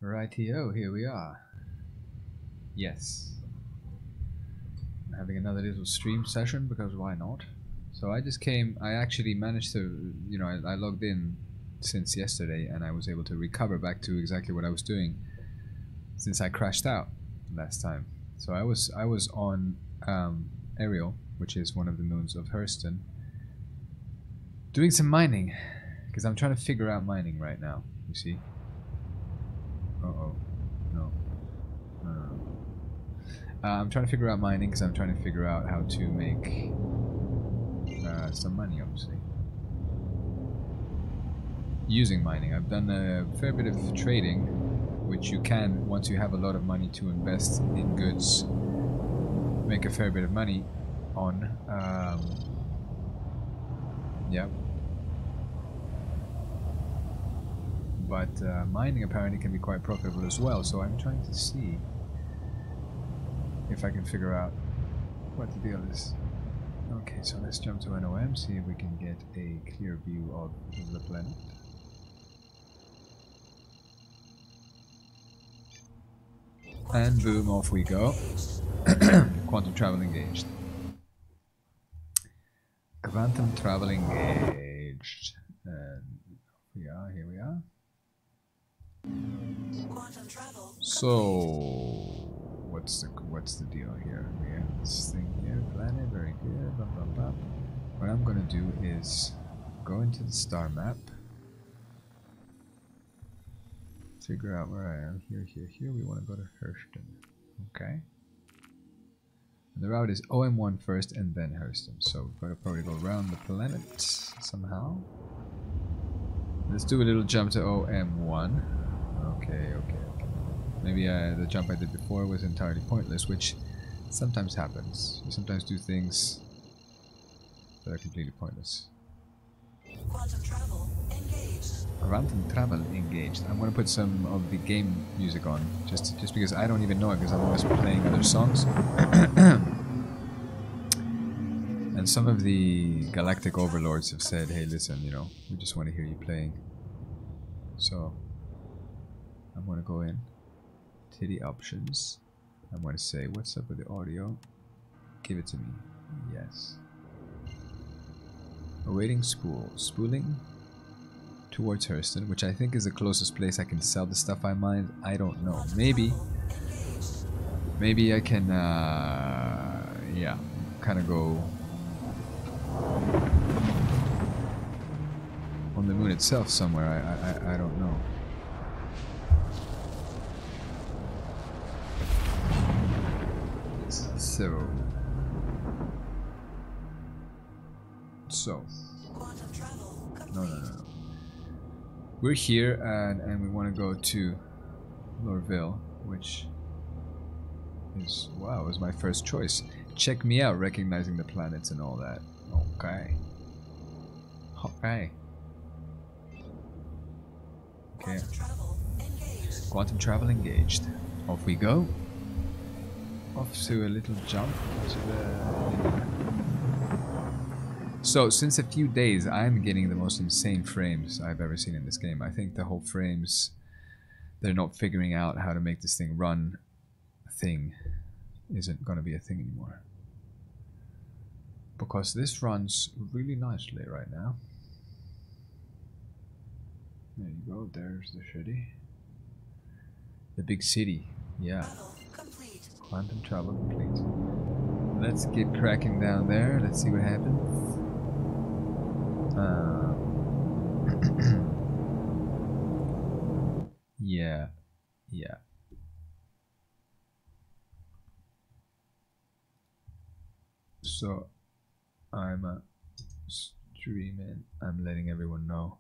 Rightio, here we are. Yes. I'm having another little stream session because why not? So I just came, I actually managed to, I logged in since yesterday and I was able to recover back to exactly what I was doing since I crashed out last time. So I was on Ariel, which is one of the moons of Hurston, doing some mining because I'm trying to figure out mining right now, you see. Uh-oh. No. I'm trying to figure out mining because I'm trying to figure out how to make some money, obviously. Using mining. I've done a fair bit of trading, which you can, once you have a lot of money to invest in goods, make a fair bit of money on. Yeah. But mining apparently can be quite profitable as well, so I'm trying to see if I can figure out what the deal is. Okay, so let's jump to NOM, see if we can get a clear view of the planet. And boom, off we go. Quantum travel engaged. Quantum travel engaged. And here we are. So what's the deal here? We have this thing here, planet, very good, blah blah blah. What I'm gonna do is go into the star map, figure out where I am. Here. We want to go to Hurston. Okay. And the route is OM1 first and then Hurston. So we've got to probably go around the planet somehow. Let's do a little jump to OM1. Okay. Maybe the jump I did before was entirely pointless, which sometimes happens. You sometimes do things that are completely pointless. Quantum travel engaged. Quantum travel engaged. I'm gonna put some of the game music on, just because I don't even know it, because I'm always playing other songs. And some of the galactic overlords have said, "Hey, listen, we just want to hear you playing." So I'm gonna go in to the options. I'm going to say, what's up with the audio? Give it to me. Yes. Awaiting spooling towards Hurston, which I think is the closest place I can sell the stuff I mined. I don't know. Maybe I can, yeah, kind of go on the moon itself somewhere. I don't know. So no. We're here and we want to go to Lorville, which is, wow, was my first choice. Check me out, recognizing the planets and all that. Okay. Quantum travel engaged. Off we go. Off to a little jump to the... So, since a few days, I'm getting the most insane frames I've ever seen in this game. I think the whole frames, they're not figuring out how to make this thing run thing isn't going to be a thing anymore. Because this runs really nicely right now. There you go, there's the city. The big city, yeah. Quantum travel complete. Let's get cracking down there. Let's see what happens. Yeah. So I'm streaming. I'm letting everyone know.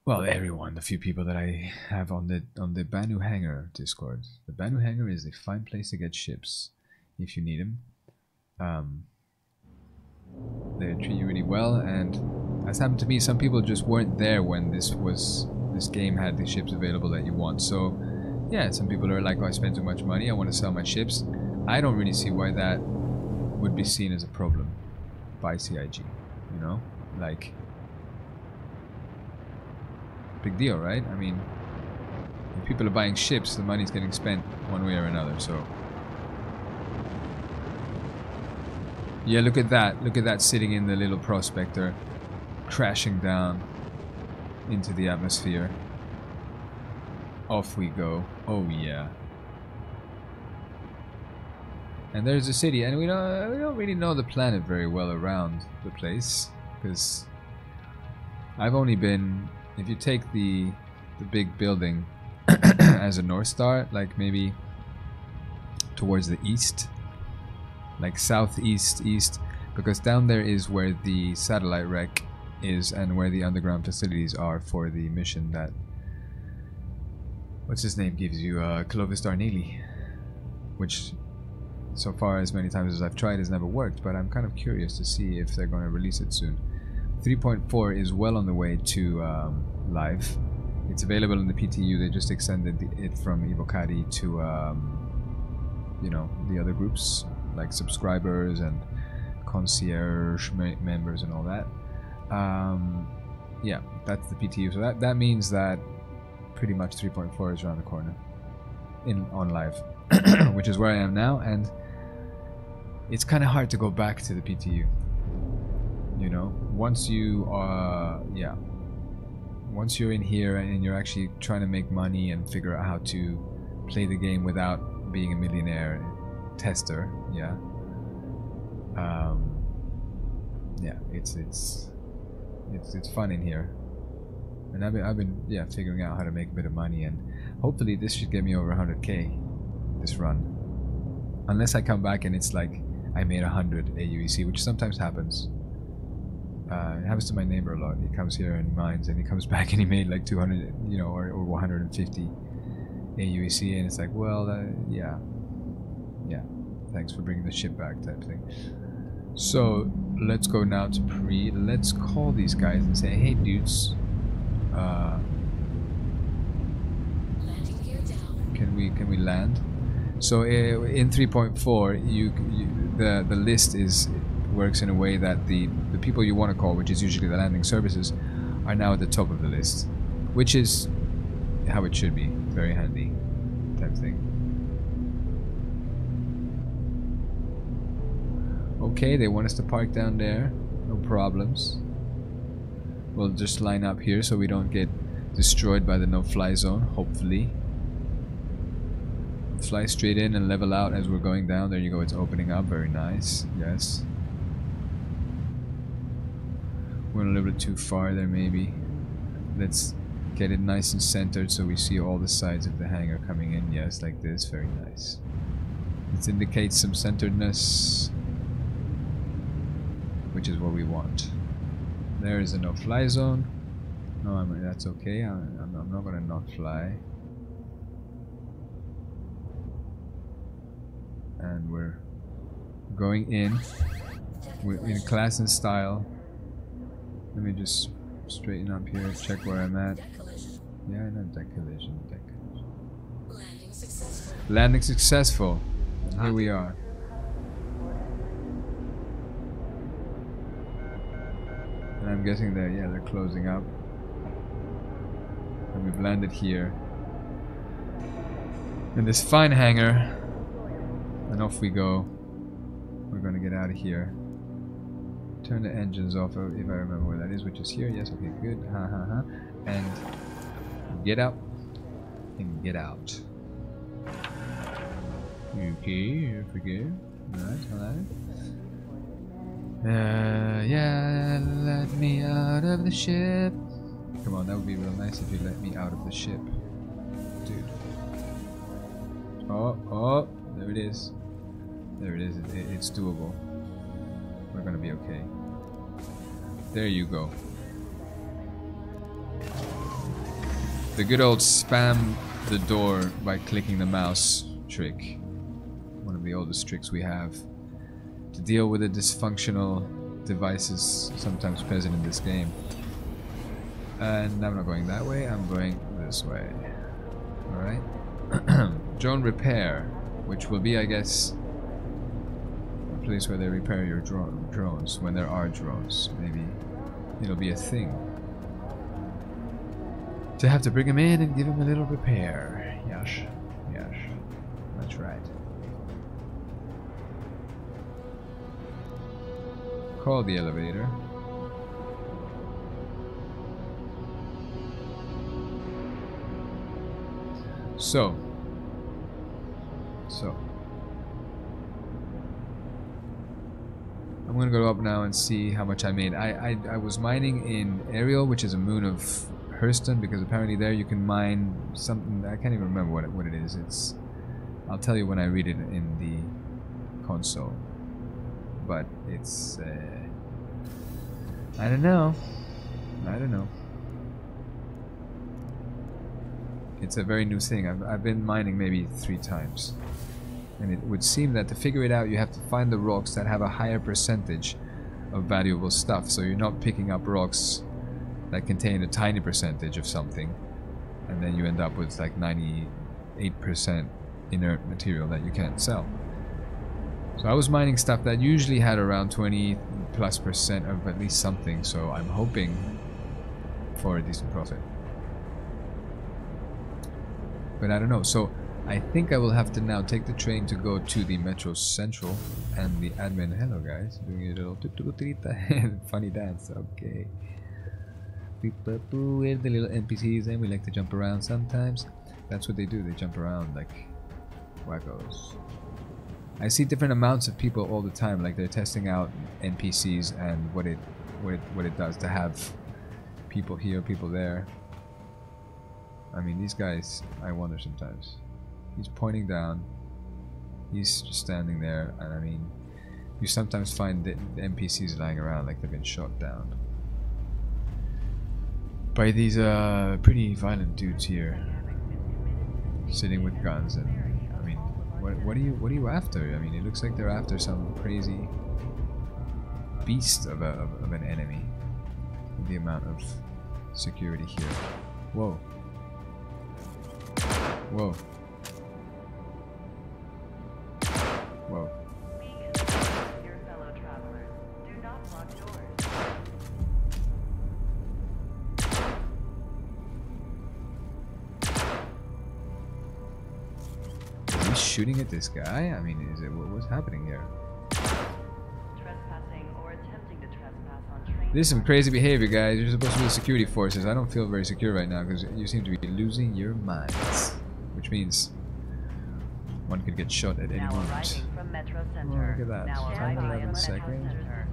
Well, everyone, the few people that I have on the Banu Hangar Discord. The Banu Hangar is a fine place to get ships if you need them. They treat you really well, and as happened to me, some people just weren't there when this game had the ships available that you want. So, yeah, some people are like, "Oh, I spent too much money. I want to sell my ships." I don't really see why that would be seen as a problem by CIG. Like. Big deal, right? I mean, If people are buying ships, the money's getting spent one way or another, so... Yeah, look at that. Look at that sitting in the little prospector. Crashing down into the atmosphere. Off we go. Oh yeah. And there's the city, and we don't really know the planet very well around the place, because I've only been, if you take the big building as a North Star, like maybe towards the east, like southeast east, because down there is where the satellite wreck is and where the underground facilities are for the mission that, what's his name, gives you, Clovis Darnley, which so far, as many times as I've tried, has never worked, but I'm kind of curious to see if they're going to release it soon. 3.4 is well on the way to live. It's available in the PTU. They just extended it from Evocati to, you know, the other groups, like subscribers and concierge members and all that. Yeah, that's the PTU. So that means that pretty much 3.4 is around the corner on live, which is where I am now, and it's kind of hard to go back to the PTU. You know, once you are, yeah, once you're in here and you're actually trying to make money and figure out how to play the game without being a millionaire tester, yeah, yeah, it's fun in here, and I've been yeah figuring out how to make a bit of money, and hopefully this should get me over 100k this run, unless I come back and it's like I made 100 AUEC, which sometimes happens. It happens to my neighbor a lot. He comes here and he mines, and he comes back and he made like 200, you know, or 150 AUEC, and it's like, well, yeah, thanks for bringing the ship back, type thing. So let's go now to pre. Let's call these guys and say, hey, dudes, can we land? So in 3.4, the list works in a way that the people you want to call, which is usually the landing services, are now at the top of the list, which is how it should be. Very handy type thing. Okay, they want us to park down there. No problems. We'll just line up here so we don't get destroyed by the no-fly zone, hopefully. Fly straight in and level out as we're going down. There you go, it's opening up. Very nice. Yes. Went a little bit too far there, maybe. Let's get it nice and centered so we see all the sides of the hangar coming in. Yes, like this. Very nice. Let's indicate some centeredness, which is what we want. There is a no-fly zone. No, that's okay. I'm not gonna not fly. And we're going in. We're in class and style. Let me just straighten up here, check where I'm at. Yeah, not deck collision, deck collision. Landing successful. Landing successful. And here we are. And I'm guessing that, yeah, they're closing up. And we've landed here. In this fine hangar. And off we go. We're gonna get out of here. Turn the engines off if I remember where that is, which is here. Yes, okay, good. And get out. And get out. Okay, here we go. Alright. Yeah, let me out of the ship. Come on, that would be real nice if you let me out of the ship. Dude. Oh, there it is. There it is. It's doable. We're gonna be okay. There you go. The good old spam the door by clicking the mouse trick. One of the oldest tricks we have to deal with the dysfunctional devices sometimes present in this game. And I'm not going that way, I'm going this way. Alright. Drone repair, which will be, I guess, a place where they repair your drones, when there are drones. Maybe it'll be a thing. to have to bring him in and give him a little repair. Yes, yes, that's right. Call the elevator. So I'm gonna go up now and see how much I made. I was mining in Ariel, which is a moon of Hurston, because apparently there you can mine something. I can't even remember what it is. It's, I'll tell you when I read it in the console. But it's I don't know. It's a very new thing. I've been mining maybe 3 times. And it would seem that to figure it out, you have to find the rocks that have a higher percentage of valuable stuff. So you're not picking up rocks that contain a tiny percentage of something, and then you end up with like 98% inert material that you can't sell. So I was mining stuff that usually had around 20+% of at least something, so I'm hoping for a decent profit. But I don't know. So I think I will have to now take the train to go to the Metro Central, and the admin, hello guys, doing a little funny dance, okay. We're the little NPCs and we like to jump around sometimes. That's what they do, they jump around like wackos. I see different amounts of people all the time, like they're testing out NPCs and what it does to have people here, people there. I mean, these guys, I wonder sometimes. He's pointing down, he's just standing there, and I mean, you sometimes find the NPCs lying around like they've been shot down by these pretty violent dudes here, sitting with guns. And I mean, what are you after? I mean, it looks like they're after some crazy beast of an enemy. The amount of security here. Whoa. Whoa. Whoa. Your fellow travelers, do not lock doors. Are you shooting at this guy? I mean, is it what's happening here? Trespassing or attempting to trespass on train. This is some crazy behavior, guys. You're supposed to be the security forces. I don't feel very secure right now because you seem to be losing your minds, which means one could get shot at any moment. From Metro Oh, Center. look at that. Now Time arriving 11 at seconds. Metro Center.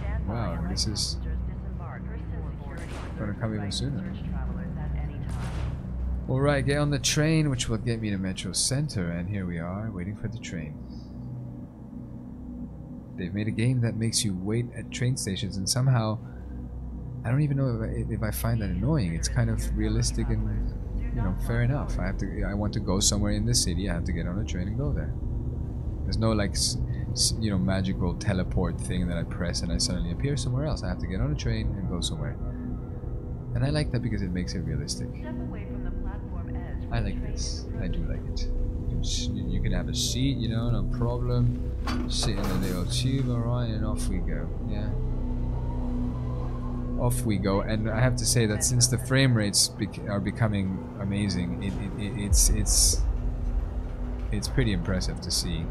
Stand by Wow, on this Metro is Center's disembark. Security gonna come even sooner. search travelers at any time. Alright, get on the train, which will get me to Metro Center, and here we are, waiting for the train. They've made a game that makes you wait at train stations, and somehow, I don't even know if I find that annoying. It's kind of realistic and, you know, fair enough. I want to go somewhere in the city, I have to get on a train and go there. There's no like, you know, magical teleport thing that I press and I suddenly appear somewhere else. I have to get on a train and go somewhere. And I like that because it makes it realistic. Step away from the platform edge. I like this. I do like it. You can have a seat, you know, no problem. Sit in the little tube, alright, and off we go. Yeah. Off we go. And I have to say that since the frame rates are becoming amazing, it's pretty impressive to see.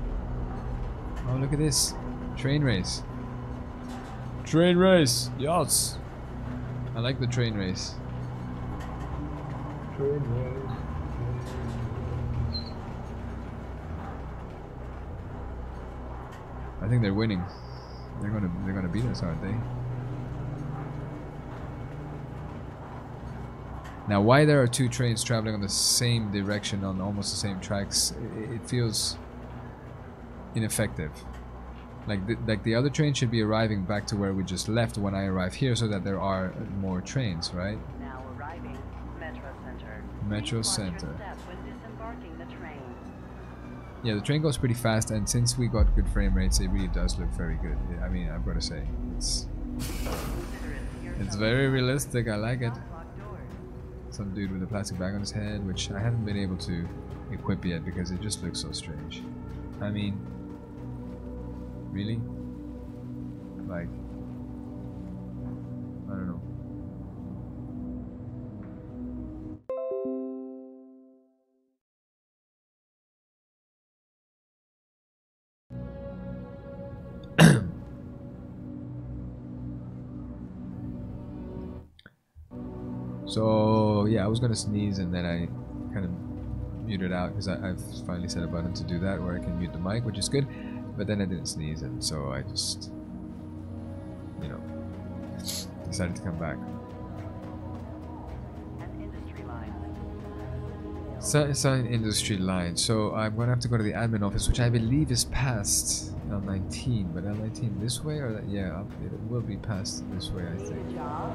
Oh, look at this. Train race. Train race! Yes! I like the train race. Train race. I think they're winning. They're gonna beat us, aren't they? Now, why there are 2 trains traveling on the same direction on almost the same tracks, it feels ineffective. Like the other train should be arriving back to where we just left when I arrive here, so that there are more trains, right? Now arriving Metro Center. Metro Please watch your Center. step when disembarking the train. Yeah, the train goes pretty fast, and since we got good frame rates, it really does look very good. I mean, I've got to say, it's very realistic. I like it. Some dude with a plastic bag on his head, which I haven't been able to equip yet because it just looks so strange. I mean, really? Like, I don't know. So yeah, I was gonna sneeze and then I kind of muted out because I've finally set a button to do that where I can mute the mic, which is good. But then I didn't sneeze, and so I just, you know, decided to come back. An industry line. Sign industry line. So I'm gonna have to go to the admin office, which I believe is past L19. But L19 this way, or that? Yeah, it will be past this way, I think. Yeah.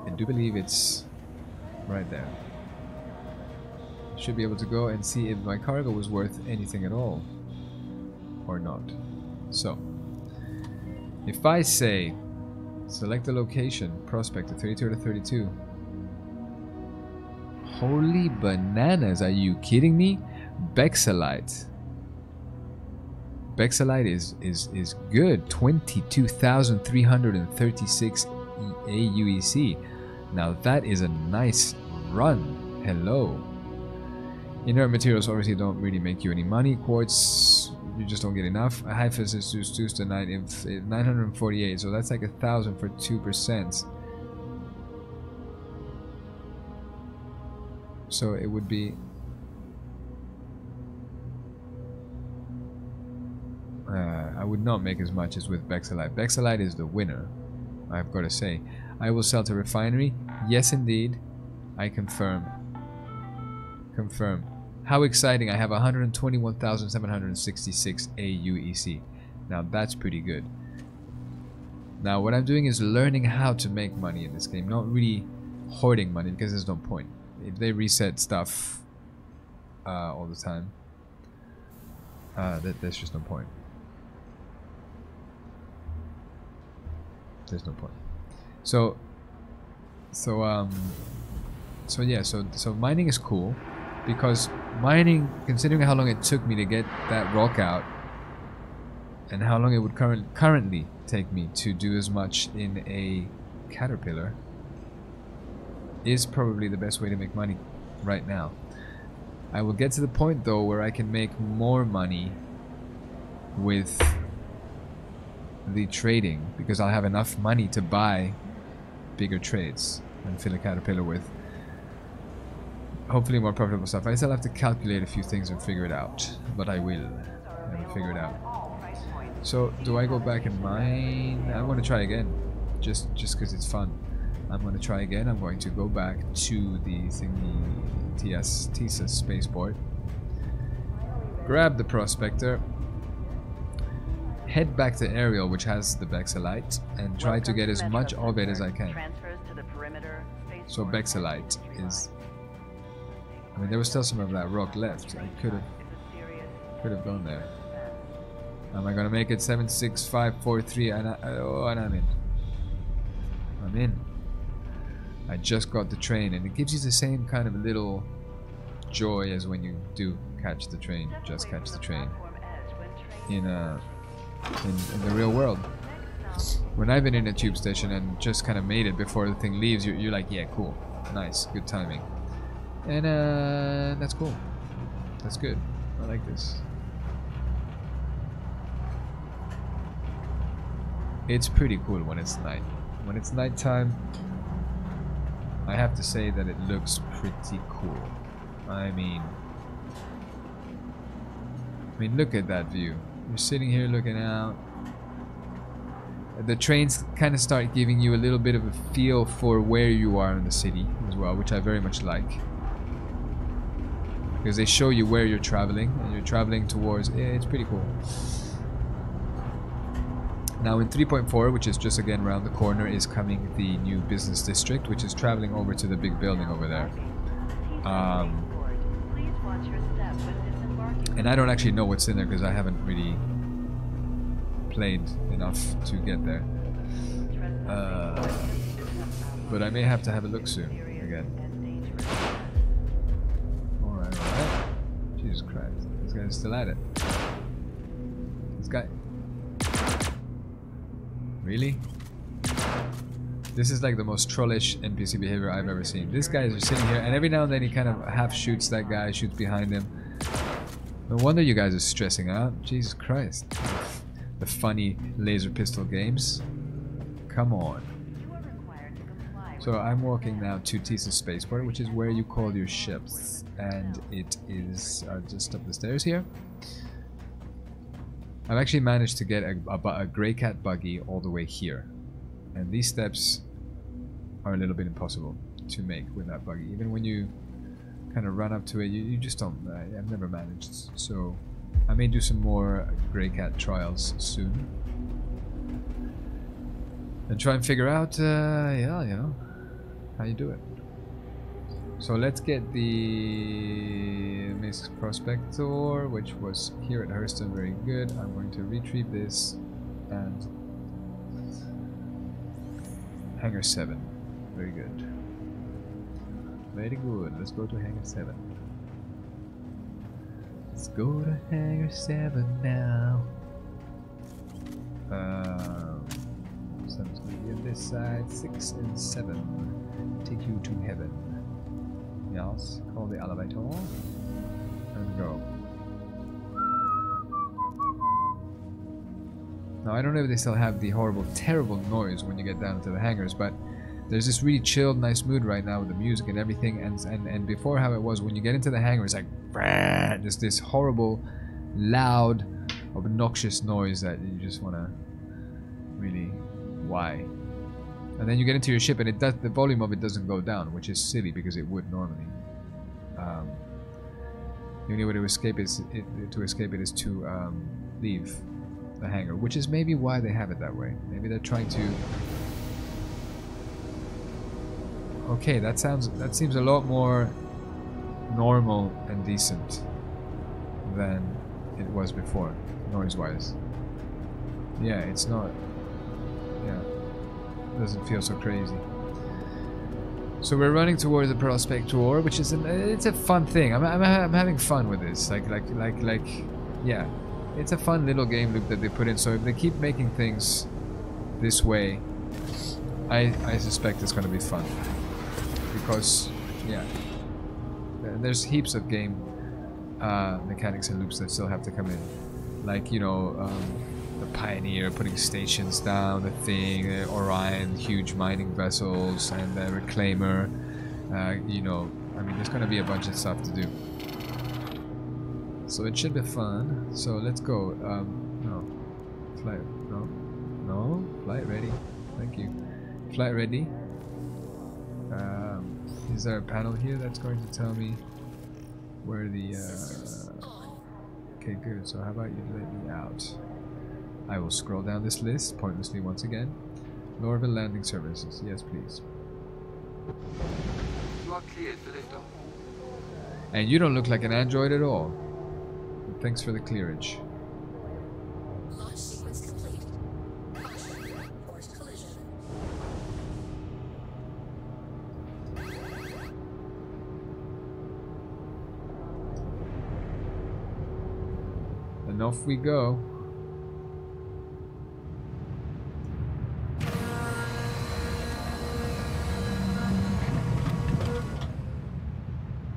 I do believe it's right there. Should be able to go and see if my cargo was worth anything at all or not. So if I say select the location, prospect 32 to 32. Holy bananas, are you kidding me? Bexalite. Bexalite is good. 22,336 AUEC. Now that is a nice run. Hello. Inert materials obviously don't really make you any money. Quartz, you just don't get enough. A high physicist to 948, so that's like 1,000 for 2%. So it would be I would not make as much as with Bexalite. Bexalite is the winner, I've got to say. I will sell to refinery. Yes, indeed. I confirm. Confirm. How exciting. I have 121,766 AUEC. Now that's pretty good. Now what I'm doing is learning how to make money in this game. Not really hoarding money because there's no point. If they reset stuff all the time, there's just no point. There's no point. So yeah, so mining is cool because mining, considering how long it took me to get that rock out and how long it would currently take me to do as much in a caterpillar, is probably the best way to make money right now. I will get to the point though where I can make more money with the trading because I'll have enough money to buy bigger trades and fill a caterpillar with hopefully more profitable stuff. I still have to calculate a few things and figure it out, but I will figure it out. So do I go back and mine? I'm going to try again just because it's fun. I'm going to try again. I'm going to go back to the thingy TSA spaceport, grab the prospector, head back to Ariel, which has the Bexalite, and try to get as much of it as I can. So Bexalite is, I mean, there was still some of that rock left. I could have gone there. Am I gonna make it 76543? And I'm in. I'm in. I just got the train, and it gives you the same kind of little joy as when you do catch the train. Just catch the train in the real world. When I've been in a tube station and just kind of made it before the thing leaves, you're like, yeah, cool, nice, good timing, and that's cool. That's good. I like this. It's pretty cool when it's night. When it's nighttime, I have to say that it looks pretty cool. I mean, look at that view. You're sitting here looking out. The trains kind of start giving you a little bit of a feel for where you are in the city as well, which I very much like. Because they show you where you're traveling, and you're traveling towards... it's pretty cool. Now in 3.4, which is just again around the corner, is coming the new business district, which is traveling over to the big building over there. And I don't actually know what's in there because I haven't really played enough to get there. But I may have to have a look soon again. Alright, alright. Jesus Christ. This guy's still at it. This guy. Really? This is like the most trollish NPC behavior I've ever seen. This guy is just sitting here, and every now and then he kind of half shoots that guy, shoots behind him. No wonder you guys are stressing out. Jesus Christ. The funny laser pistol games. Come on. So I'm walking now to Tisa Spaceport, which is where you call your ships, and it is just up the stairs here. I've actually managed to get a Grey Cat buggy all the way here, and these steps are a little bit impossible to make with that buggy. Even when you kind of run up to it, you just don't. I've never managed, so I may do some more Grey Cat trials soon and try and figure out, yeah, you know, how you do it. So let's get the Miss Prospector, which was here at Hurston, very good. I'm going to retrieve this and Hangar 7, very good. Very good, let's go to Hangar 7. Let's go to Hangar 7 now. 7's going to be on this side, 6 and 7. Take you to heaven. Yes, call the elevator and go. Now I don't know if they still have the horrible, terrible noise when you get down into the hangars, but there's this really chilled, nice mood right now with the music and everything. And before, how it was when you get into the hangar, it's like just this horrible, loud, obnoxious noise that you just want to really, why? And then you get into your ship and it does, the volume of it doesn't go down, which is silly because it would normally. The only way to escape is to leave the hangar, which is maybe why they have it that way. Maybe they're trying to. Okay, that seems a lot more normal and decent than it was before, noise-wise. Yeah, it's not. Yeah. Doesn't feel so crazy. So we're running towards the Prospector, which is it's a fun thing. I'm having fun with this. Like yeah, it's a fun little game loop that they put in. So if they keep making things this way, I suspect it's going to be fun because yeah, there's heaps of game mechanics and loops that still have to come in, like you know. The Pioneer putting stations down, the thing, Orion, huge mining vessels, and the Reclaimer. You know, I mean, there's going to be a bunch of stuff to do. So it should be fun. So let's go. No. Flight. No. No. Flight ready. Thank you. Flight ready. Is there a panel here that's going to tell me where the... Okay, good. So how about you let me out? I will scroll down this list pointlessly once again. Lorville Landing Services. Yes, please. You are cleared for liftoff. And you don't look like an android at all. But thanks for the clearage. Launch sequence complete. Caution, forced collision. And off we go.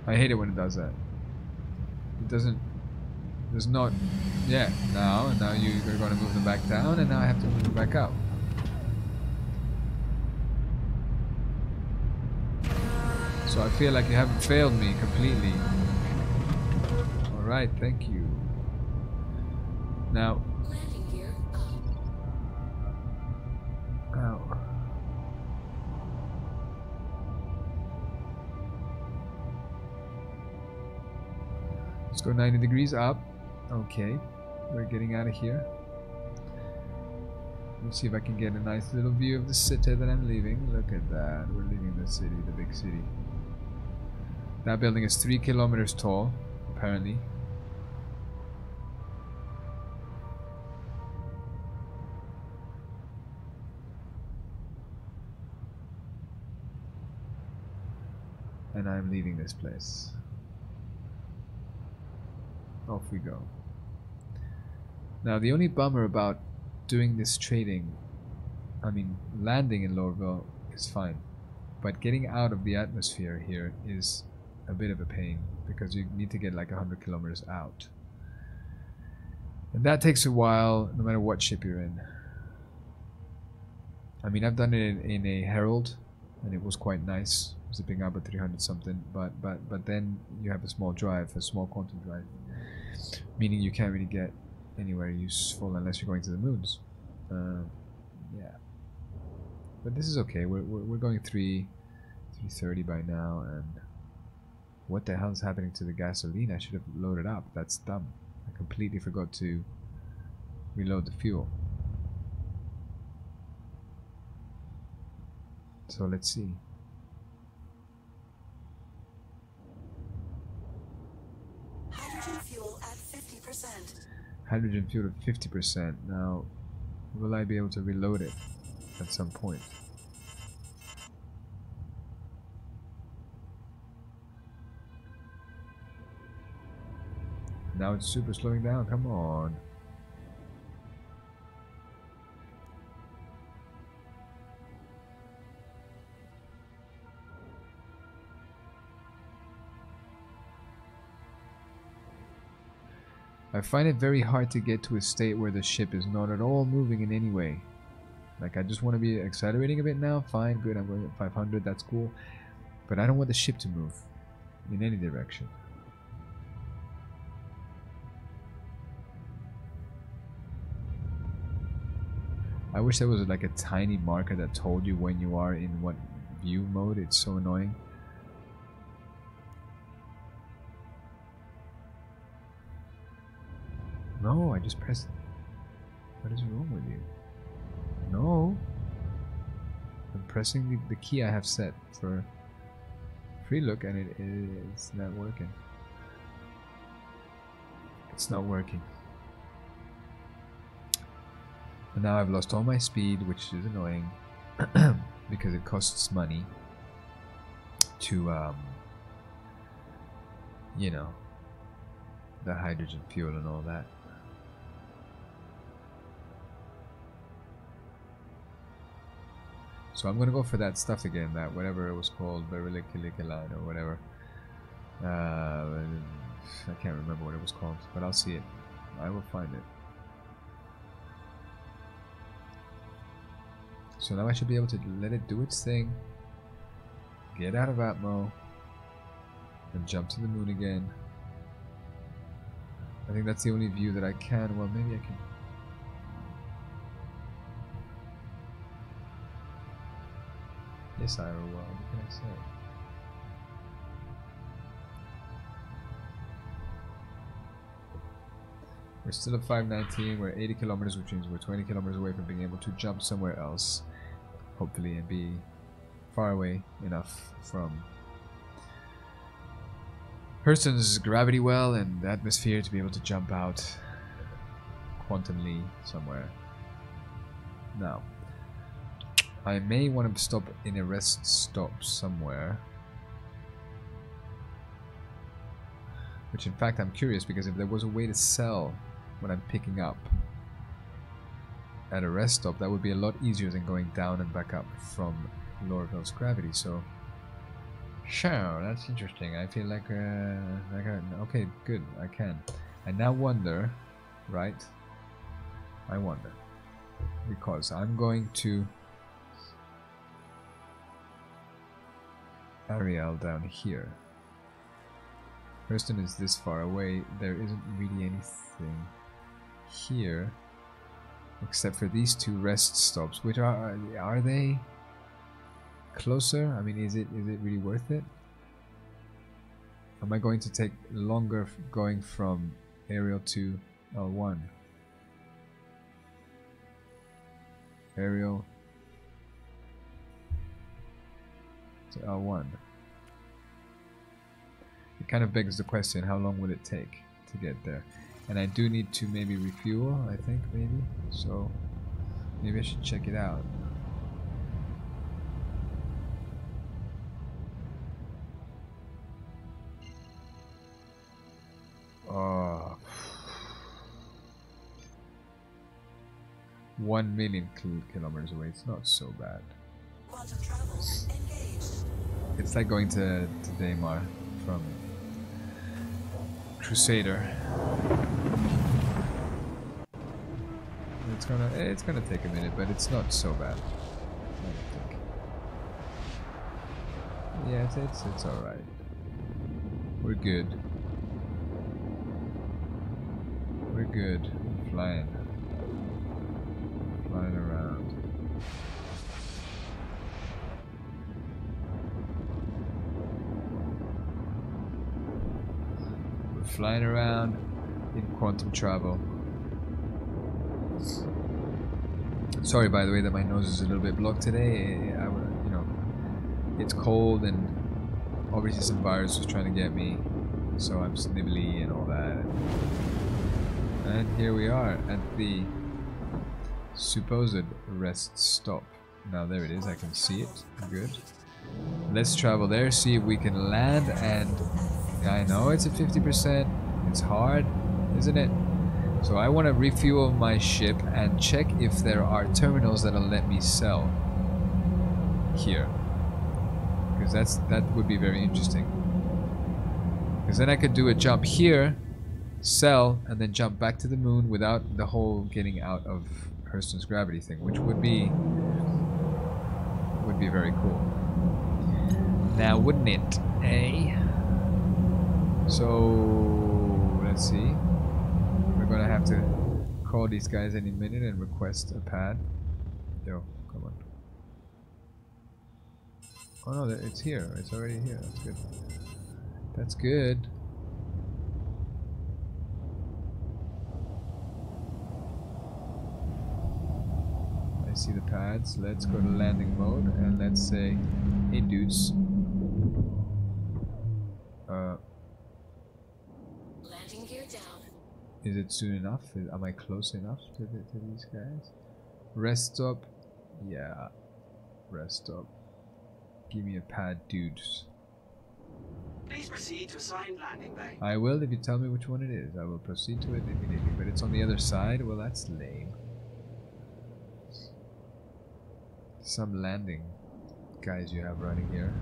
I hate it when it does that. It doesn't. There's not. Yeah. Now you're going to move them back down, and now I have to move them back up. So I feel like you haven't failed me completely. All right. Thank you. Now. Landing gear up. Ow. Let's go 90 degrees up. Okay, we're getting out of here. Let's see if I can get a nice little view of the city that I'm leaving. Look at that. We're leaving the city, the big city. That building is 3 kilometers tall, apparently. And I'm leaving this place. Off we go. Now the only bummer about doing this trading, I mean landing in Lorville is fine, but getting out of the atmosphere here is a bit of a pain because you need to get like 100 kilometers out. And that takes a while no matter what ship you're in. I mean, I've done it in a Herald and it was quite nice zipping up at 300 something. But then you have a small drive, a small quantum drive, meaning you can't really get anywhere useful unless you're going to the moons. Yeah, but this is okay. We're going 330 by now, and what the hell is happening to the gasoline? I should have loaded up. That's dumb. I completely forgot to reload the fuel. So let's see. Hydrogen fuel at 50%. Hydrogen fuel at 50%. Now, will I be able to reload it at some point? Now it's super slowing down. Come on. I find it very hard to get to a state where the ship is not at all moving in any way. Like, I just want to be accelerating a bit now. Fine, good, I'm going at 500, that's cool. But I don't want the ship to move in any direction. I wish there was like a tiny marker that told you when you are in what view mode. It's so annoying. No, I just pressed. What is wrong with you? No. I'm pressing the key I have set for free look, and it's not working. It's not working. And now I've lost all my speed, which is annoying because it costs money to you know, the hydrogen fuel and all that. So I'm gonna go for that stuff again, that whatever it was called, beryllium or whatever. I can't remember what it was called, but I'll see it. I will find it. So now I should be able to let it do its thing, get out of Atmo, and jump to the moon again. I think that's the only view that I can. Well, maybe I can. Yes, I will. What can I say? We're still at 519. We're 80 kilometers, which means we're 20 kilometers away from being able to jump somewhere else, hopefully, and be far away enough from Hurston's gravity well and atmosphere to be able to jump out quantumly somewhere. Now, I may want to stop in a rest stop somewhere. Which in fact I'm curious, because if there was a way to sell what I'm picking up at a rest stop, that would be a lot easier than going down and back up from Lorville's gravity. So, sure, that's interesting. I feel like okay, good, I can. I now wonder, right? I wonder, because I'm going to Ariel down here. Hurston is this far away. There isn't really anything here except for these two rest stops, which are they closer? I mean, is it really worth it? Am I going to take longer going from Ariel to L1? Ariel to L1. It kind of begs the question, how long will it take to get there? And I do need to maybe refuel, I think, maybe. So maybe I should check it out. Oh. 1 million kilometers away. It's not so bad. Quantum travel engaged. It's like going to Daymar from Crusader. It's gonna take a minute, but it's not so bad, I don't think. Yeah, it's all right. We're good. We're good. We're flying. Flying around. We're flying around in quantum travel. Sorry, by the way, that my nose is a little bit blocked today. You know, it's cold and obviously some virus was trying to get me, so I'm snivelly and all that. And here we are at the supposed rest stop. Now there it is, I can see it. Good. Let's travel there, see if we can land, and I know it's at 50%. It's hard, isn't it? So I want to refuel my ship and check if there are terminals that'll let me sell here. Because that would be very interesting. Because then I could do a jump here, sell, and then jump back to the moon without the whole getting out of Hurston's gravity thing, which would be very cool. Now, wouldn't it? Eh? So let's see. We're gonna have to call these guys any minute and request a pad. Yo, come on. Oh no, it's here. It's already here. That's good. That's good. I see the pads. Let's go to landing mode and let's say, hey dudes. Landing gear down. Is it soon enough? Am I close enough to these guys? Rest stop. Yeah. Rest stop. Give me a pad, dudes. Please proceed to assigned landing bay. I will if you tell me which one it is. I will proceed to it immediately. But it's on the other side? Well, that's lame. Some landing guys you have running here.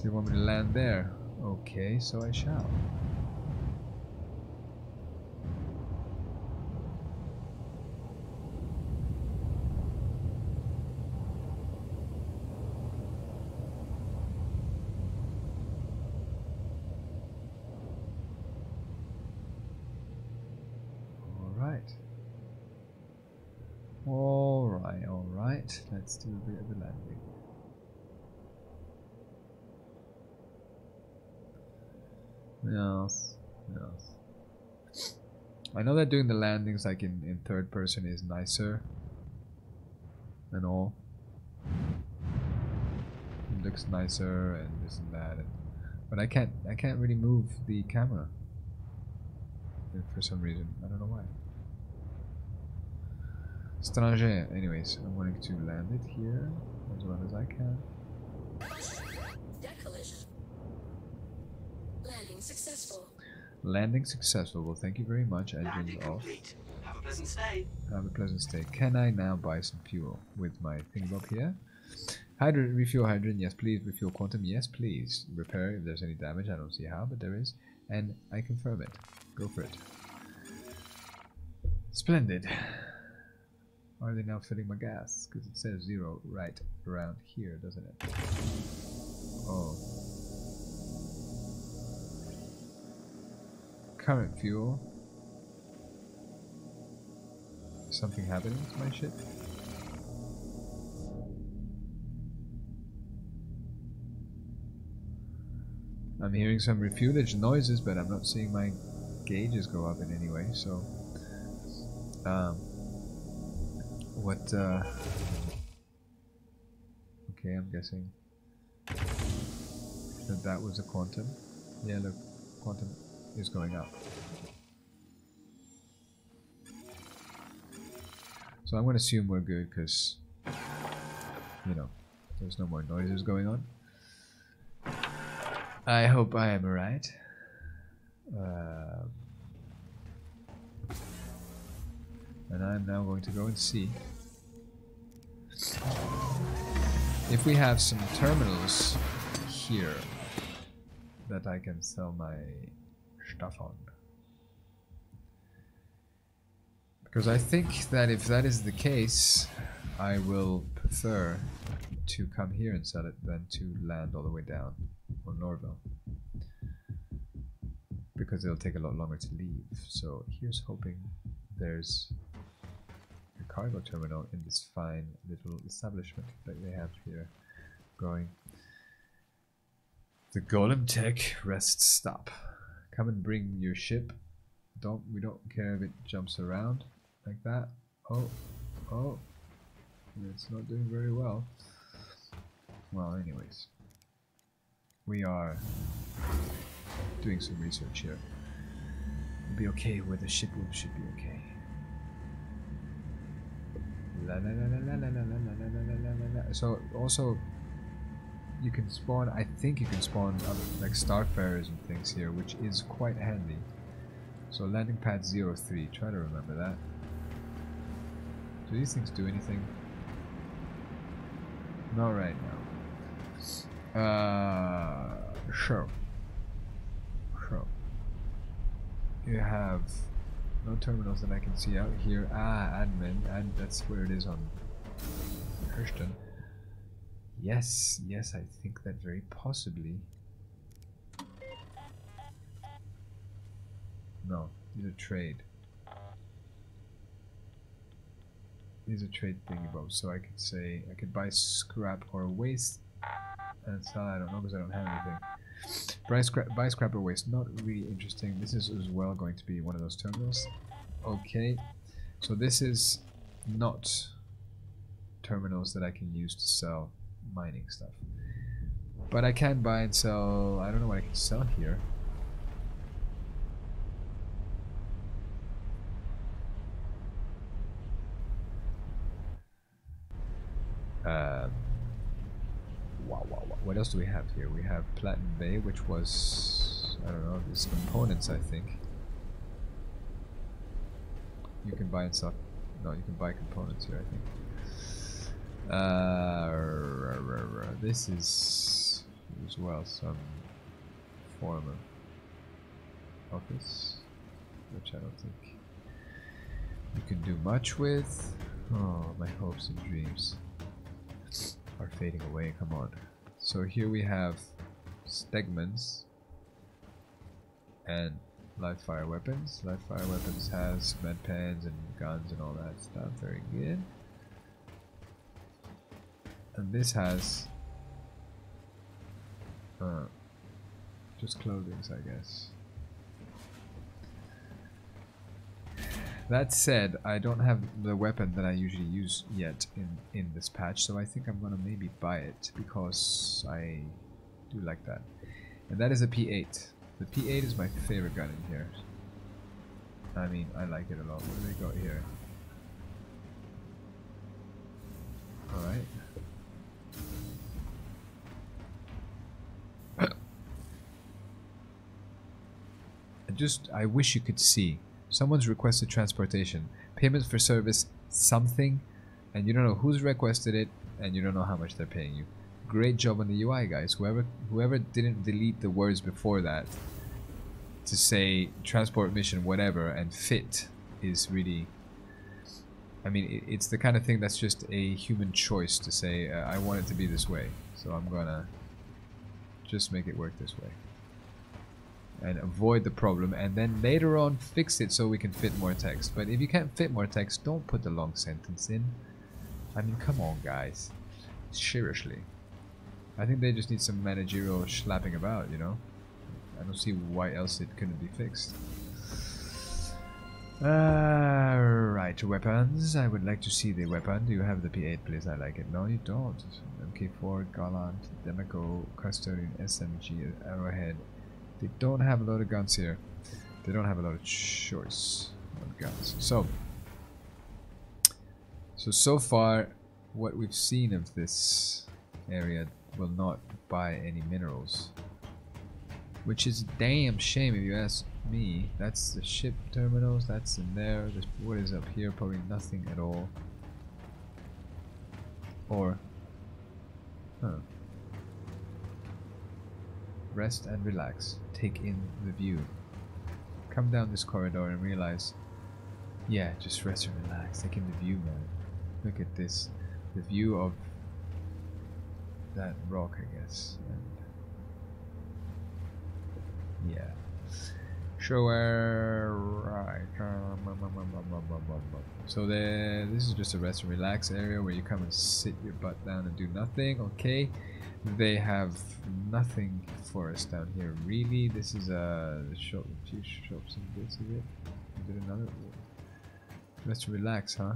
You want me to land there? Okay, so I shall. Alright. Let's do a bit of the landing. Yes. I know that doing the landings like in third person is nicer and all. It looks nicer and this and that, but I can't really move the camera for some reason. I don't know why. Stranger. Anyways, I'm going to land it here as well as I can. Deck collision. Landing successful. Landing successful. Well, thank you very much. Landing Engines off. complete. Have a pleasant stay. Have a pleasant stay. Can I now buy some fuel with my thingbob here? Refuel hydrogen. Yes, please. Refuel quantum. Yes, please. Repair if there's any damage. I don't see how, but there is. And I confirm it. Go for it. Splendid. Are they now filling my gas? Because it says 0 right around here, doesn't it? Oh. Current fuel. Something happening to my ship? I'm hearing some refuelage noises, but I'm not seeing my gauges go up in any way, so... Okay, I'm guessing that was a quantum. Yeah, look, quantum is going up. So I'm going to assume we're good because, you know, there's no more noises going on. I hope I am right. And I'm now going to go and see if we have some terminals here that I can sell my stuff on. Because I think that if that is the case, I will prefer to come here and sell it than to land all the way down on Norville, because it'll take a lot longer to leave. So here's hoping there's a cargo terminal in this fine little establishment that they have here going. The Golem Tech rest stop. Come and bring your ship. We don't care if it jumps around like that. Oh, it's not doing very well. Well, anyways, we are doing some research here. We'll be okay where the ship should be okay. La la la la la la la la la la la. So also, you can spawn. I think you can spawn other, like starfarers and things here, which is quite handy. So landing pad 03. Try to remember that. Do these things do anything? Not right now. Sure. You have no terminals that I can see out here. Admin, and that's where it is on Hurston. Yes, I think that very possibly. No, these are trade. These are trade thingy bobs, so I could say I could buy scrap or waste and sell. I don't know because I don't have anything. Buy scrap or waste, not really interesting. This is as well going to be one of those terminals. Okay, so this is not terminals that I can use to sell mining stuff, but I can buy and sell. I don't know what I can sell here. What else do we have here? We have Platinum Bay, which was, I don't know, these components, I think. You can buy and sell. No, you can buy components here, I think. This is as well some former office, which I don't think you can do much with. Oh, my hopes and dreams are fading away. Come on. So here we have Stegmans and live fire weapons. Live fire weapons has med pens and guns and all that stuff. Very good. And this has just clothing, I guess. That said, I don't have the weapon that I usually use yet in this patch, so I think I'm gonna maybe buy it because I do like that. And that is a P8. The P8 is my favorite gun in here. I mean, I like it a lot. What do they got here? Alright. I wish you could see. Someone's requested transportation, payment for service, something, and you don't know who's requested it, and you don't know how much they're paying you. Great job on the UI, guys. Whoever didn't delete the words before that to say transport mission whatever and fit is really, I mean, it's the kind of thing that's just a human choice to say, I want it to be this way, so I'm gonna just make it work this way and avoid the problem, and then later on fix it so we can fit more text. But if you can't fit more text, don't put the long sentence in. I mean, come on, guys. Seriously. I think they just need some managerial slapping about, you know? I don't see why else it couldn't be fixed. Right, weapons. I would like to see the weapon. Do you have the P8, please? I like it. No, you don't. MK4, Gallant, Demeco, Custodian, SMG, Arrowhead. They don't have a lot of guns here. They don't have a lot of choice of guns. So far, what we've seen of this area will not buy any minerals, which is a damn shame if you ask me. That's the ship terminals. That's in there. What is up here? Probably nothing at all. Or, rest and relax. Take in the view. Come down this corridor and realize, yeah, just rest and relax. Take in the view, man. Look at this. the view of that rock, I guess. And yeah. Sure, right. So this is just a rest and relax area where you come and sit your butt down and do nothing. Okay. They have nothing for us down here, really. This is a shop, a few shops and bits of it. Is it another? Let's relax, huh?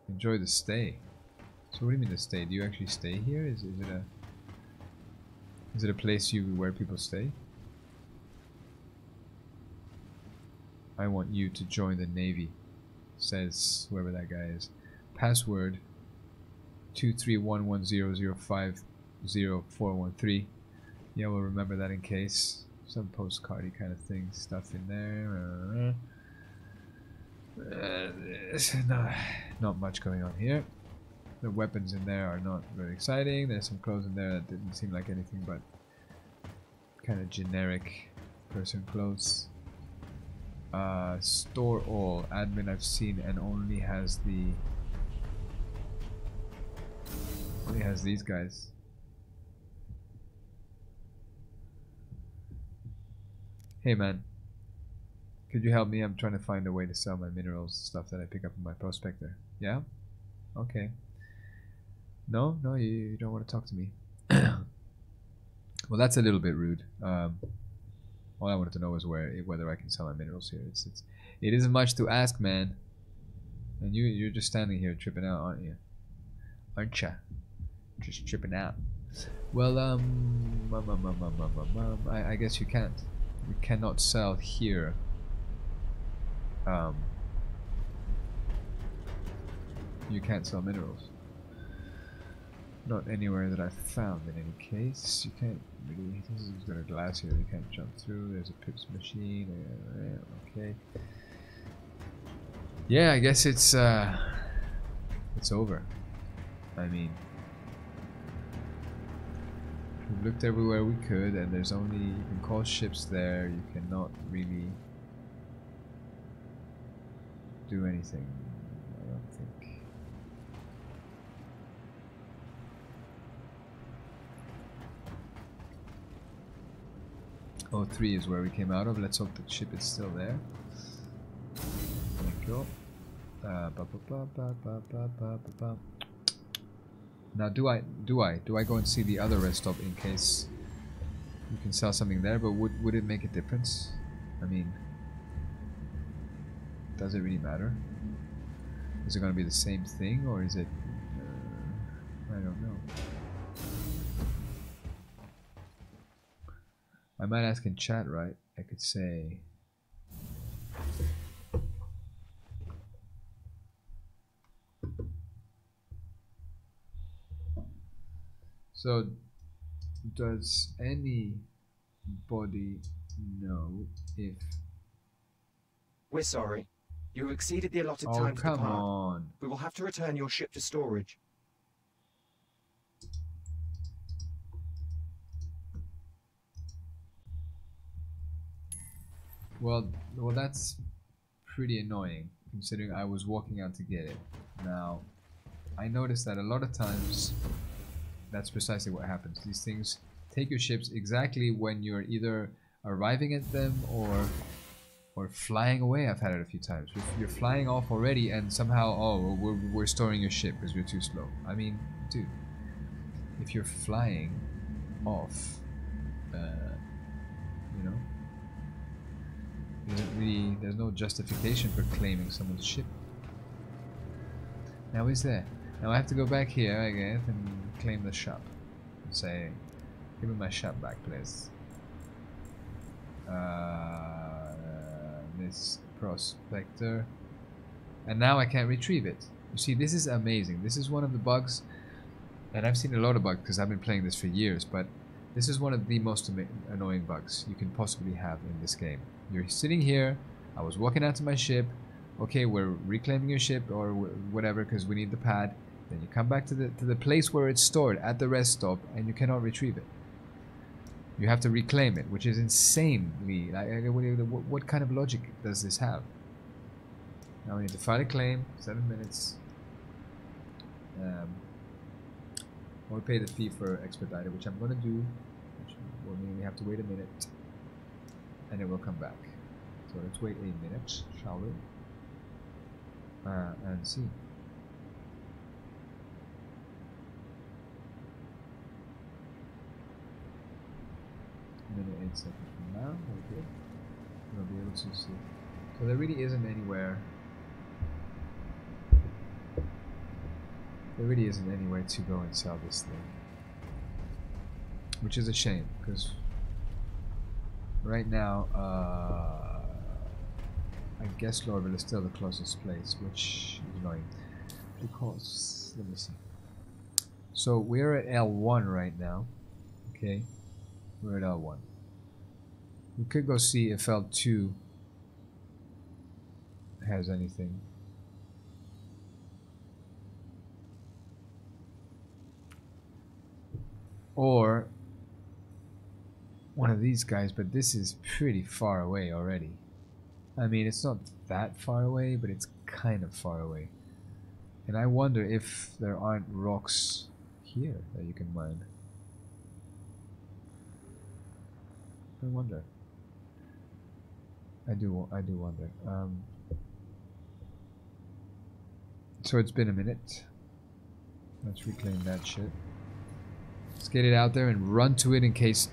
Enjoy the stay. So what do you mean the stay? Do you actually stay here? Is it a place where people stay? I want you to join the Navy, says whoever that guy is. Password 23110050413. Yeah, we'll remember that in case. Some postcardy kind of thing, stuff in there. Not much going on here. The weapons in there are not very exciting. There's some clothes in there that didn't seem like anything but kind of generic person clothes. Store all. Admin I've seen and only has these guys. Hey man, could you help me? I'm trying to find a way to sell my minerals, stuff that I pick up in my prospector. Yeah? Okay. No, you don't want to talk to me. Well, that's a little bit rude. All I wanted to know was whether I can sell my minerals here. It isn't much to ask, man. And you're just standing here tripping out, aren't you? Aren't ya? Just tripping out. Well, I guess you can't. You cannot sell here. You can't sell minerals. Not anywhere that I've found in any case. You can't really. This has got a glass here. You can't jump through. There's a pips machine. Okay. Yeah, I guess it's over. I mean, we've looked everywhere we could, and there's only, you can call ships there. You cannot really do anything, I don't think. Oh, 3 is where we came out of. Let's hope the ship is still there. Thank you. Now, do I go and see the other rest stop in case you can sell something there? But would it make a difference? I mean, does it really matter? Is it going to be the same thing, or is it? I don't know. I might ask in chat, right? I could say. So, does anybody know if... We're sorry. You have exceeded the allotted Oh, time to come depart. on. We will have to return your ship to storage. Well, that's pretty annoying, considering I was walking out to get it. Now, I noticed that a lot of times, that's precisely what happens. These things take your ships exactly when you're either arriving at them or flying away. I've had it a few times. You're flying off already, and somehow, oh, we're storing your ship because you're too slow. I mean, dude, if you're flying off, you know, there's no justification for claiming someone's ship. Now is there? Now I have to go back here, I guess, and claim the shop. And say, give me my shop back, please. This prospector. And now I can't retrieve it. You see, this is amazing. This is one of the bugs, and I've seen a lot of bugs because I've been playing this for years, but this is one of the most annoying bugs you can possibly have in this game. You're sitting here, I was walking out to my ship, okay, we're reclaiming your ship or whatever because we need the pad. Then you come back to the place where it's stored at the rest stop, and you cannot retrieve it. You have to reclaim it, which is insanely. What kind of logic does this have? Now we need to file a claim. 7 minutes. or pay the fee for expedited, which I'm gonna do, which will mean we have to wait a minute, and it will come back. So let's wait 8 minutes, shall we? And see. Minute 8 seconds from now, okay. We'll be able to see. So there really isn't anywhere. There really isn't anywhere to go and sell this thing, which is a shame because right now, I guess Lorville is still the closest place, which is annoying. Because let me see. So we're at L1 right now. Okay, we're at L1. We could go see if L2 has anything. Or one of these guys, but this is pretty far away already. I mean, it's not that far away, but it's kind of far away. And I wonder if there aren't rocks here that you can mine. I wonder. I do wonder. So it's been a minute. Let's reclaim that shit. Let's get it out there and run to it in case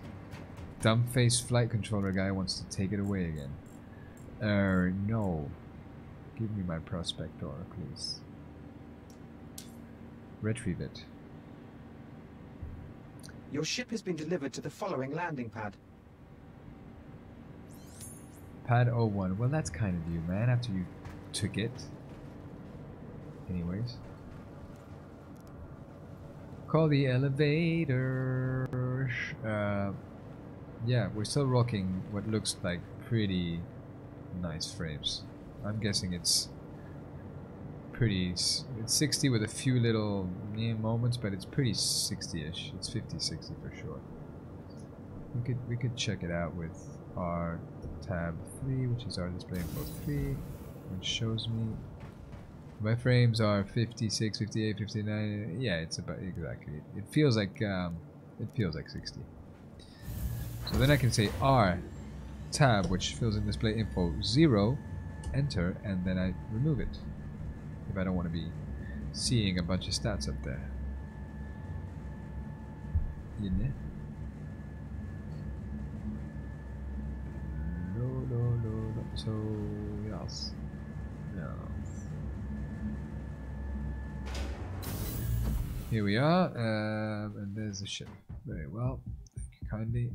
dumb-faced flight controller guy wants to take it away again. No. Give me my prospector, please. Retrieve it. Your ship has been delivered to the following landing pad. Pad 01. Well, that's kind of you, man, after you took it. Anyways. Call the elevator. Yeah, we're still rocking what looks like pretty nice frames. I'm guessing it's pretty. It's 60 with a few little moments, but it's pretty 60-ish. It's 50-60 for sure. We could check it out with our tab 3, which is our display info 3, which shows me my frames are 56, 58, 59. Yeah, it's about exactly. It feels like 60. So then I can say R tab, which fills in display info 0, enter, and then I remove it if I don't want to be seeing a bunch of stats up there. You know? No. So yes. No. Here we are, and there's the ship. Very well, thank you kindly.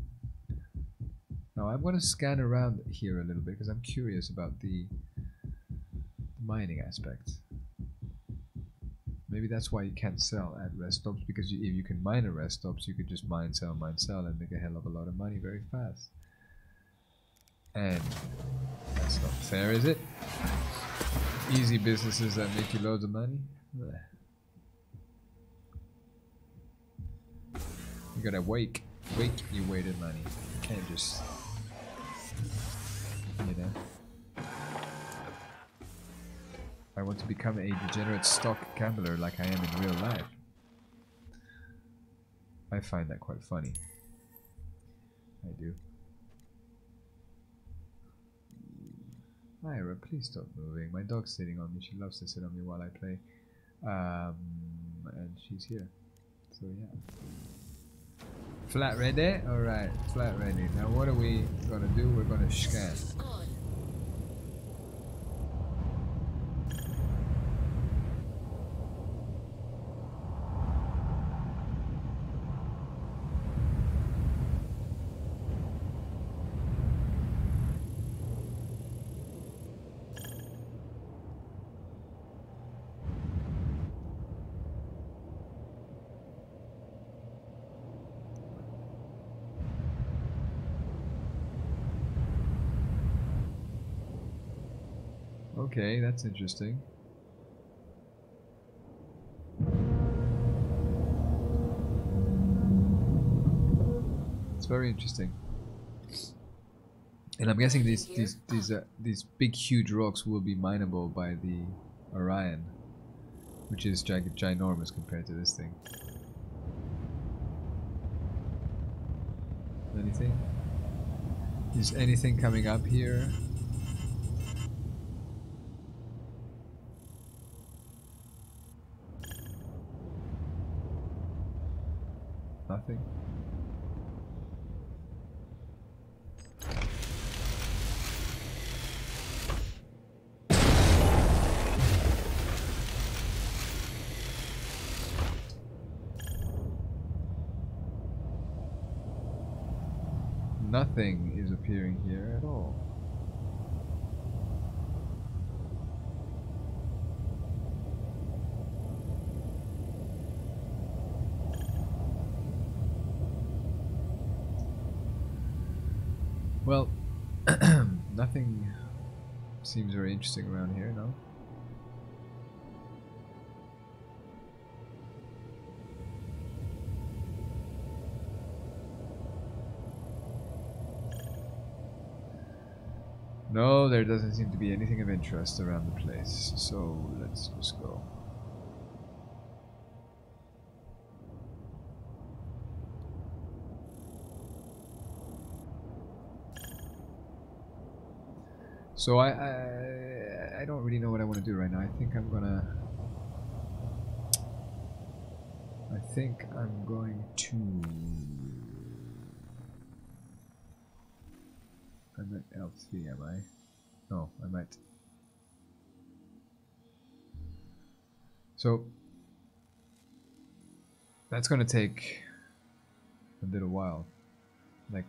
Now I'm going to scan around here a little bit because I'm curious about the mining aspect. Maybe that's why you can't sell at rest stops, because if you can mine at rest stops, you could just mine, sell, and make a hell of a lot of money very fast. And that's not fair, is it? Easy businesses that make you loads of money. Blech. You gotta wake your weighted money. You can't just, you know. I want to become a degenerate stock gambler like I am in real life. I find that quite funny. I do. Myra, please stop moving. My dog's sitting on me. She loves to sit on me while I play. And she's here. So yeah. Flat ready? Alright, flat ready. Now what are we gonna do? We're gonna scan. On. Okay, that's interesting. It's very interesting. And I'm guessing these big huge rocks will be mineable by the Orion. which is ginormous compared to this thing. Anything? Is anything coming up here? Nothing. Nothing is appearing here at all. Well, nothing seems very interesting around here, no? No, there doesn't seem to be anything of interest around the place, so let's just go. So I don't really know what I want to do right now. I think I'm going to I'm at L3, am I? No, I'm at... So that's gonna take a little while, like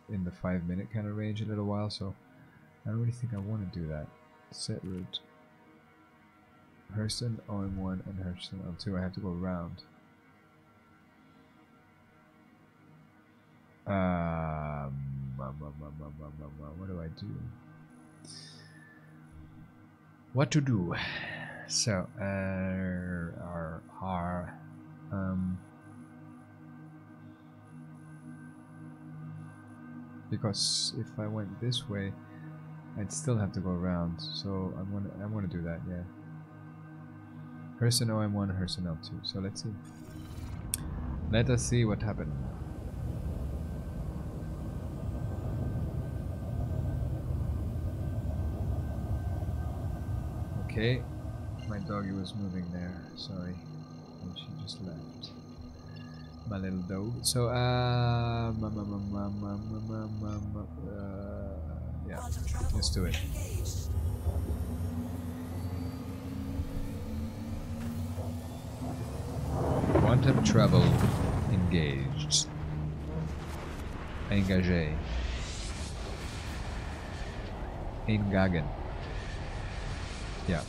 in the 5-minute kind of range, a little while, so I don't really think I want to do that. Set route. Hurston, OM1, and Hurston L2. I have to go around. What do I do? What to do? So, because if I went this way, I'd still have to go around. So I want to do that. Yeah. Hurston OM1, Hurston L2. So let's see. Let us see what happened. Okay, my doggy was moving there, sorry, and she just left. My little dog. So, yeah, let's do it. Quantum travel engaged. Engagé. Engagen. Yeah.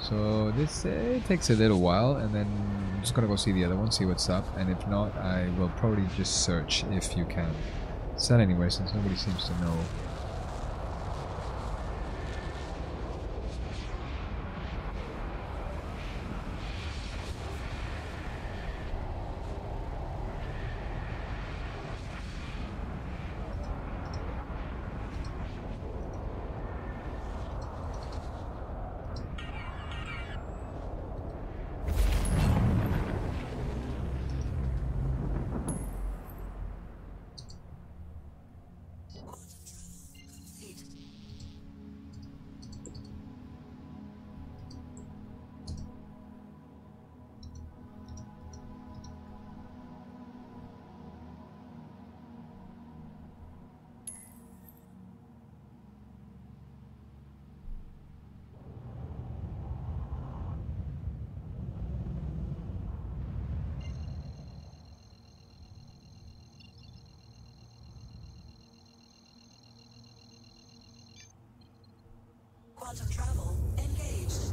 So this takes a little while, and then I'm just gonna go see the other one, see what's up, and if not, I will probably just search if you can send anywhere, since nobody seems to know. Quantum travel engaged.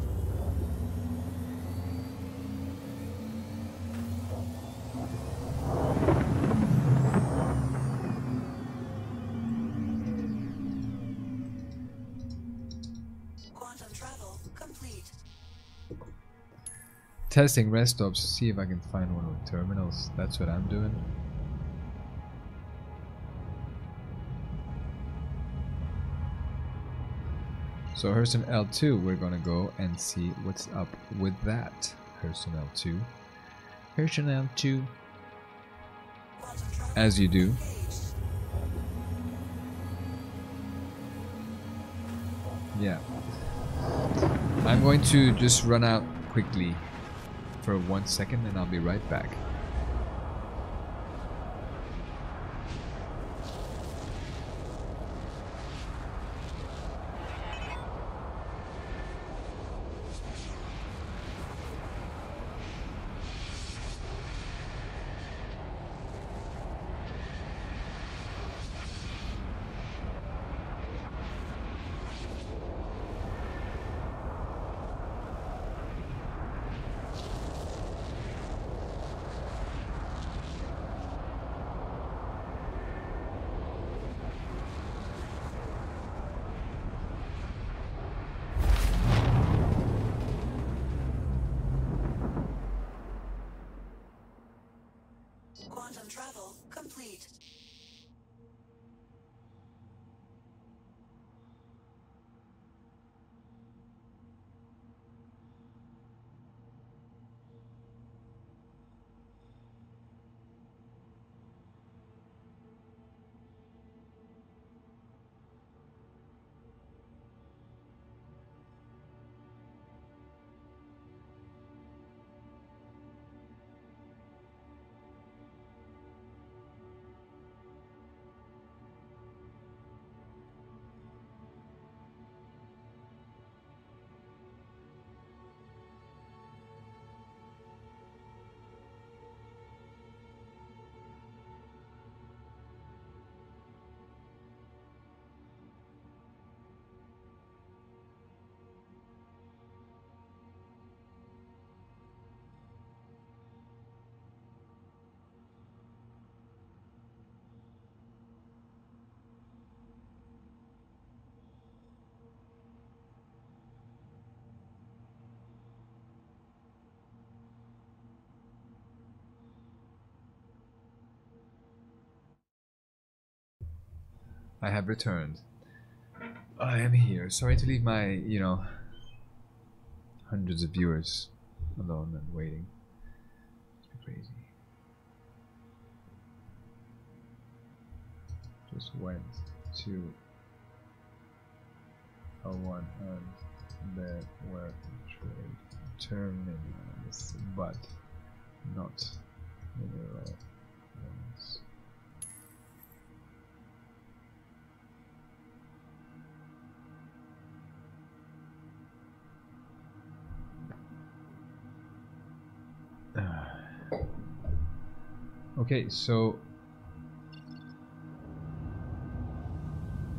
Quantum travel complete. Testing rest stops, see if I can find one with terminals. That's what I'm doing. So Hurston L2, we're gonna go and see what's up with that. Hurston L2. Hurston L2. Quantum travel As you do. engaged. Yeah. I'm going to just run out quickly for 1 second and I'll be right back. Quantum travel complete. I have returned. I am here. Sorry to leave my, hundreds of viewers alone and waiting. It's crazy. Just went to A1 and there were trade terminals, but not mineral ones. Okay, so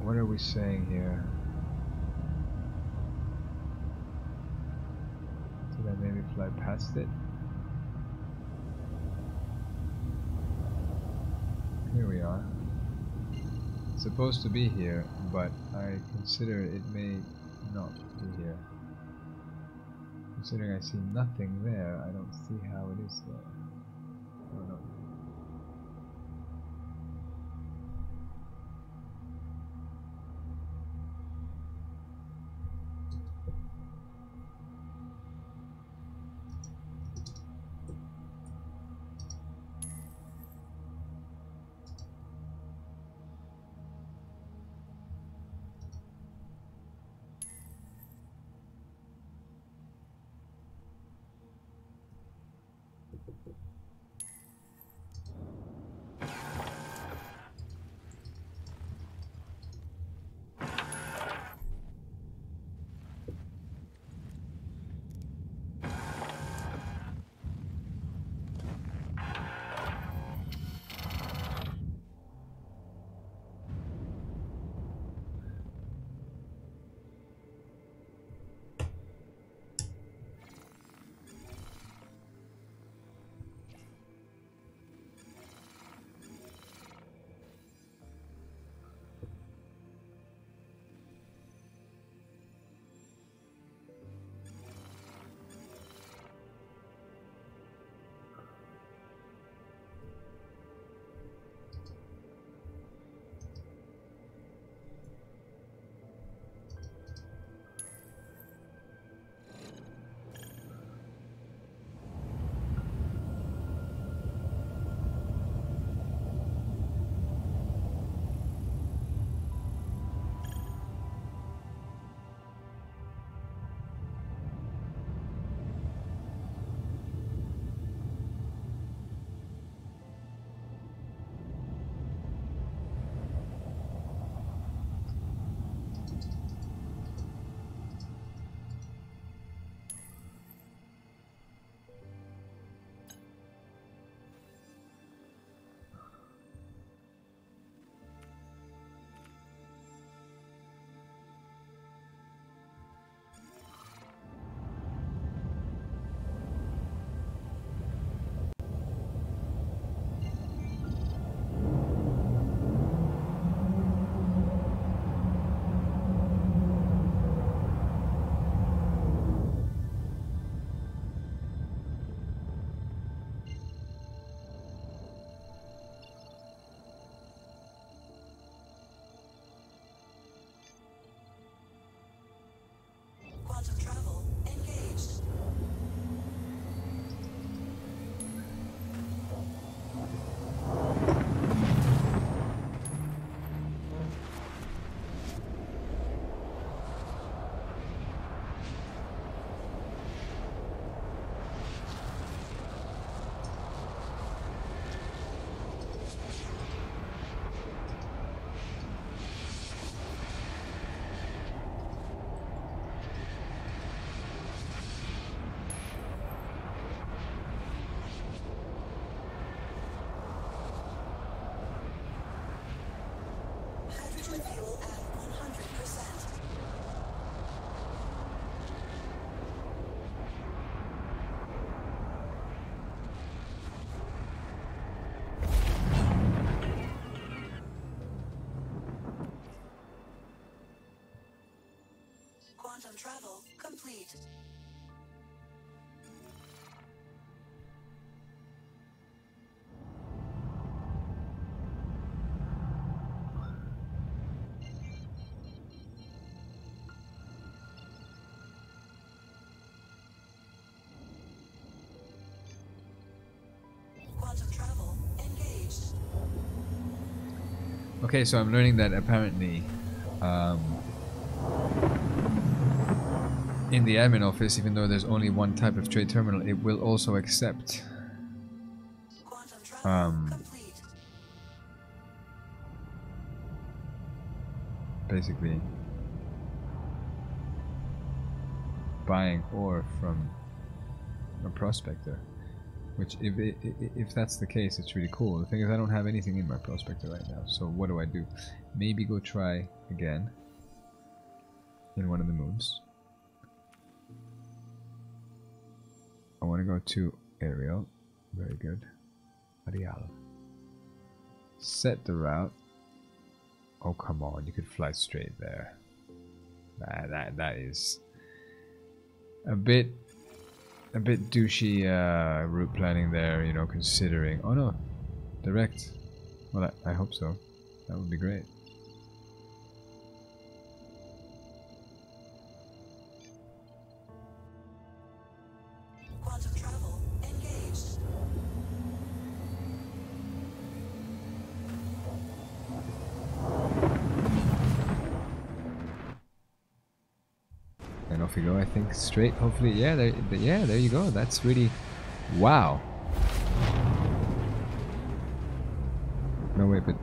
what are we saying here? Did I maybe fly past it? Here we are. It's supposed to be here, but I consider it may not be here. Considering I see nothing there, I don't see how it is there. I don't know. Quantum travel complete. Quantum travel engaged. Okay, so I'm learning that apparently in the admin office, even though there's only one type of trade terminal, it will also accept Quantum travel complete. basically buying ore from a prospector. Which, if that's the case, it's really cool. The thing is, I don't have anything in my prospector right now, so what do? Maybe go try again in one of the moons. I want to go to Ariel. Very good. Ariel. Set the route. Oh, come on. You could fly straight there. That is a bit douchey route planning there, you know, considering... Oh no, direct. Well, I hope so. That would be great. Quantum travel engaged. And off we go, I think, straight, hopefully. Yeah, there you go. That's really... Wow. No, wait, but...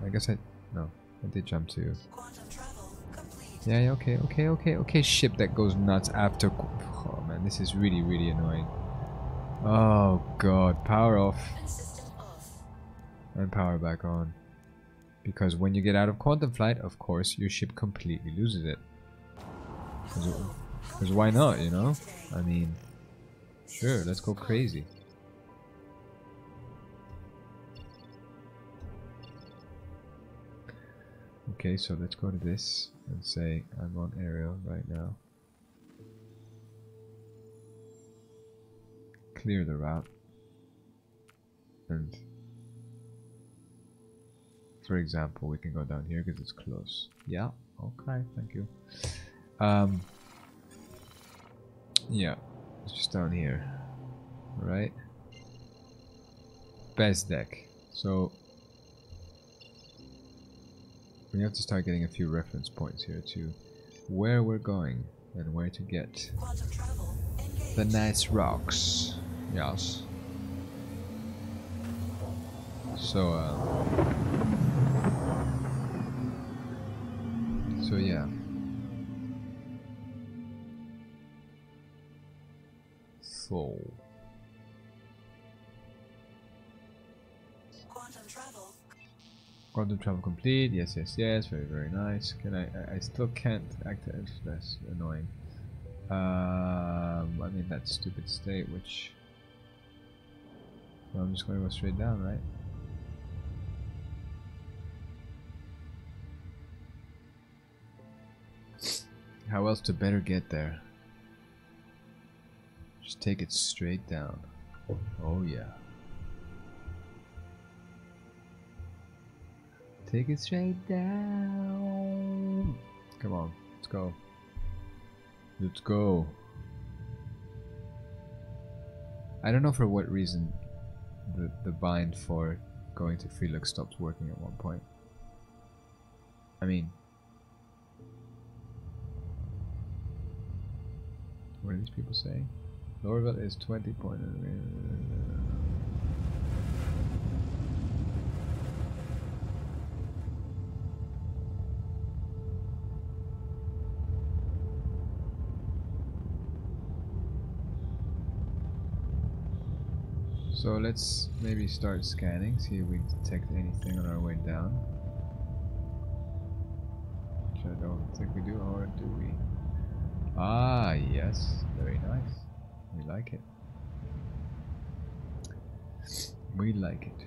I guess No, I did jump to... Quantum travel complete. Yeah, okay, ship that goes nuts after... Oh, man, this is really, really annoying. Oh, God. Power off. And system off. And power back on. Because when you get out of quantum flight, of course, your ship completely loses it. Because why not, you know? I mean, sure, let's go crazy. Okay, so let's go to this and say I'm on Ariel right now. Clear the route. And for example, we can go down here because it's close. Yeah, okay, thank you. Yeah, it's just down here, right? Best deck. So we have to start getting a few reference points here to where we're going and where to get Quantum travel engaged. the nice rocks. Yes. So yeah. So quantum travel complete. Yes, very, very nice. Can I still can't activate. That's annoying. I mean that stupid state, which well, I'm just going to go straight down, right? How else to better get there? Just take it straight down. Oh yeah. Take it straight down. Come on, let's go. Let's go. I don't know for what reason the bind for going to Felix stopped working at one point. I mean, what are these people saying? Lorville is 20 point. So let's maybe start scanning, see if we detect anything on our way down. Which I don't think we do, or do we? Ah, yes, very nice. We like it. We like it.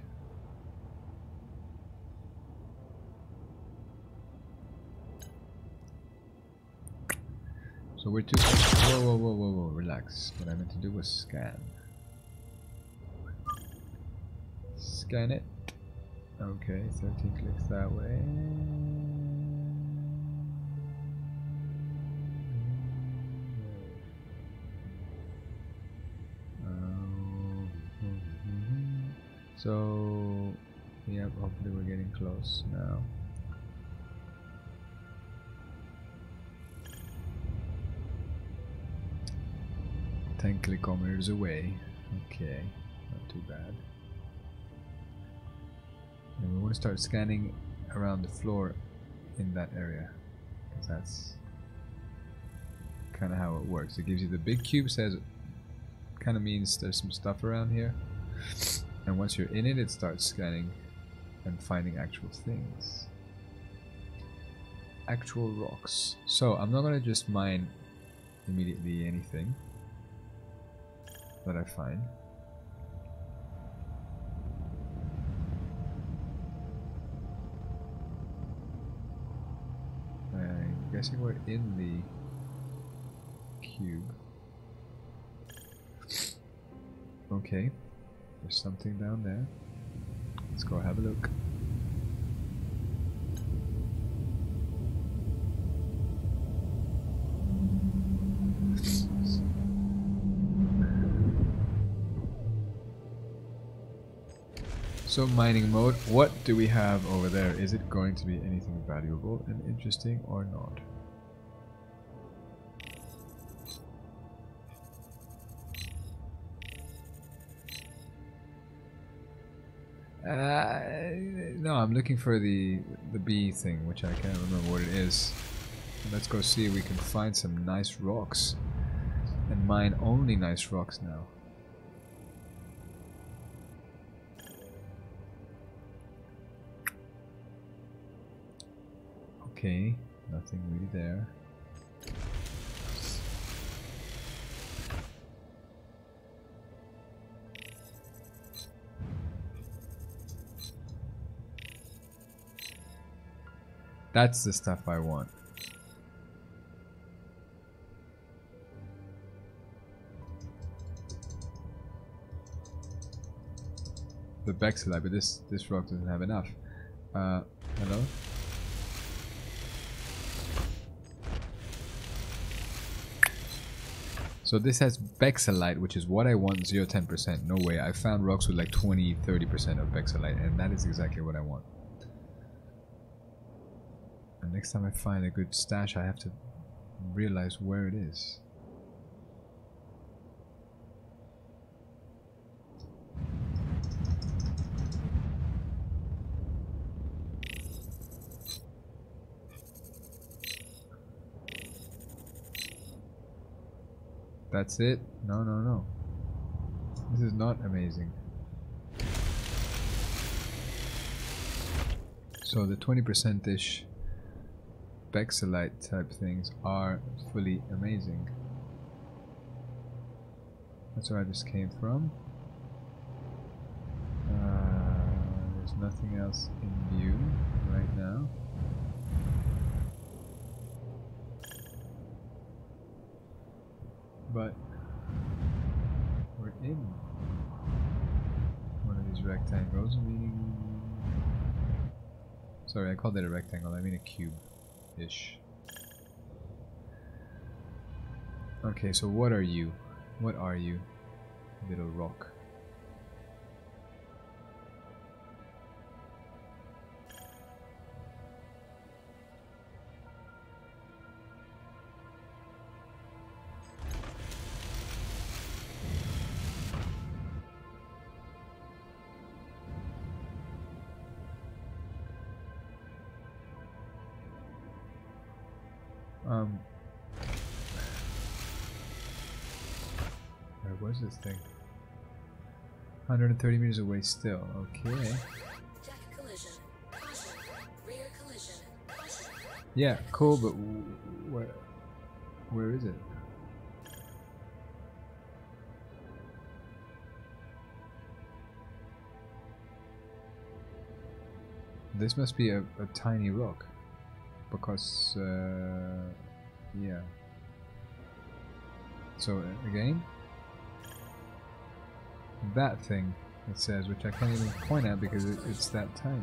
So we're too. Whoa, whoa, whoa, whoa, whoa! Relax. What I meant to do was scan. Scan it. Okay, 13 clicks that way. So, yep, hopefully we're getting close now. Ten clickometers away. Okay, not too bad. And we want to start scanning around the floor in that area, because that's kind of how it works. It gives you the big cube, says kind of means there's some stuff around here, and once you're in it, it starts scanning and finding actual things, actual rocks. So I'm not gonna just mine immediately anything that I find. I'm guessing we're in the cube. Okay, there's something down there. Let's go have a look. So mining mode, what do we have over there? Is it going to be anything valuable and interesting or not? No, I'm looking for the bee thing, which I can't remember what it is. Let's go see if we can find some nice rocks and mine only nice rocks now. Okay, nothing really there. That's the stuff I want. The Bexelite, but this rock doesn't have enough. Hello? So this has Bexelite, which is what I want, 0-10%. No way, I found rocks with like 20-30% of Bexelite, and that is exactly what I want. And next time I find a good stash, I have to realize where it is. That's it? No, no, no. This is not amazing. So the 20%-ish Bexelite type things are fully amazing. That's where I just came from. There's nothing else in view right now. But we're in one of these rectangles, meaning... Sorry, I called it a rectangle, I mean a cube-ish. Okay, so what are you? What are you, little rock? Where was this thing? 130 meters away still, okay. Deck collision. Caution. Rear collision. Caution. Yeah, cool, but where is it? This must be a tiny rock, because yeah. So again, that thing it says, which I can't even point at because it's that tiny.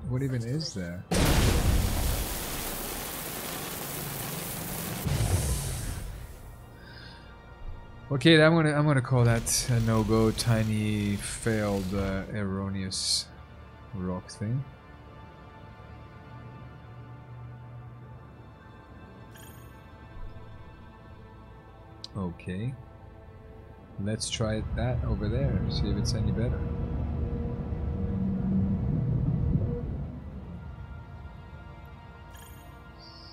What even is there? Okay, I'm gonna call that a no-go, tiny, failed, erroneous rock thing. Okay, let's try that over there. See if it's any better.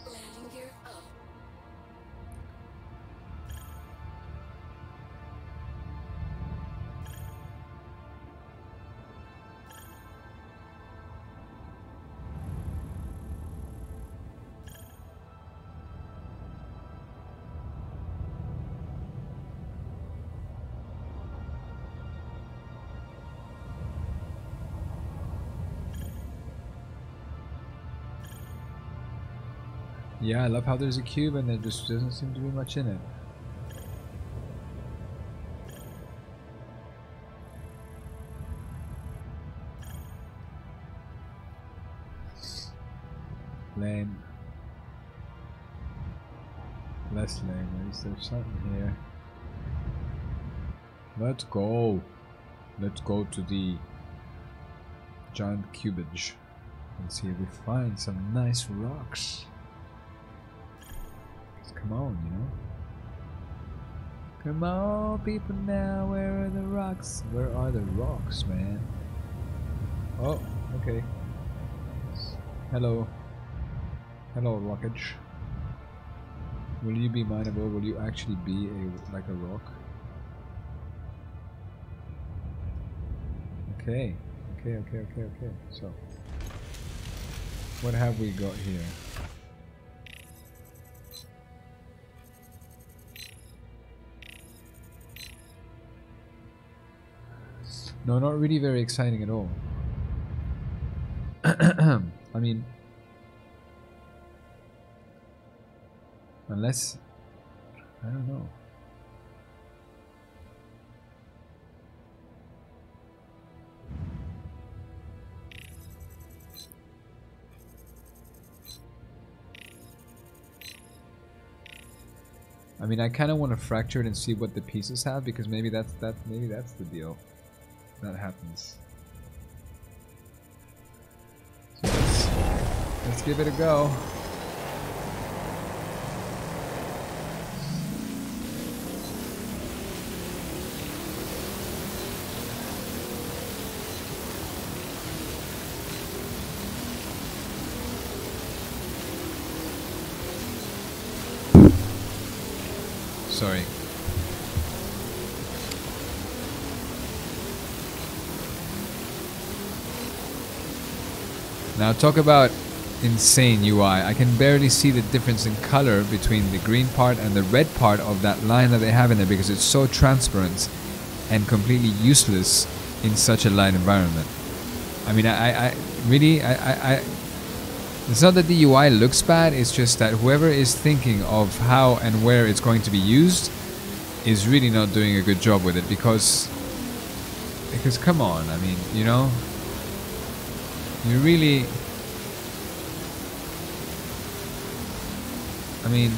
Landing gear up. Yeah, I love how there's a cube and there just doesn't seem to be much in it. Lame. Less lame. Is there something here? Let's go. Let's go to the giant cubage and see if we find some nice rocks. Come on, you know. Come on, people now. Where are the rocks? Where are the rocks, man? Oh, okay. Hello. Hello, rockage. Will you be mineable? Will you actually be like a rock? Okay. Okay. So, what have we got here? No, not really very exciting at all. I mean, unless, I don't know. I mean, I kind of want to fracture it and see what the pieces have, because maybe that's the deal. That happens. So let's give it a go. Sorry. Now talk about insane UI. I can barely see the difference in color between the green part and the red part of that line that they have in there because it's so transparent and completely useless in such a light environment. I mean, I really, it's not that the UI looks bad, it's just that whoever is thinking of how and where it's going to be used is really not doing a good job with it because come on, I mean, you know, you really, I mean,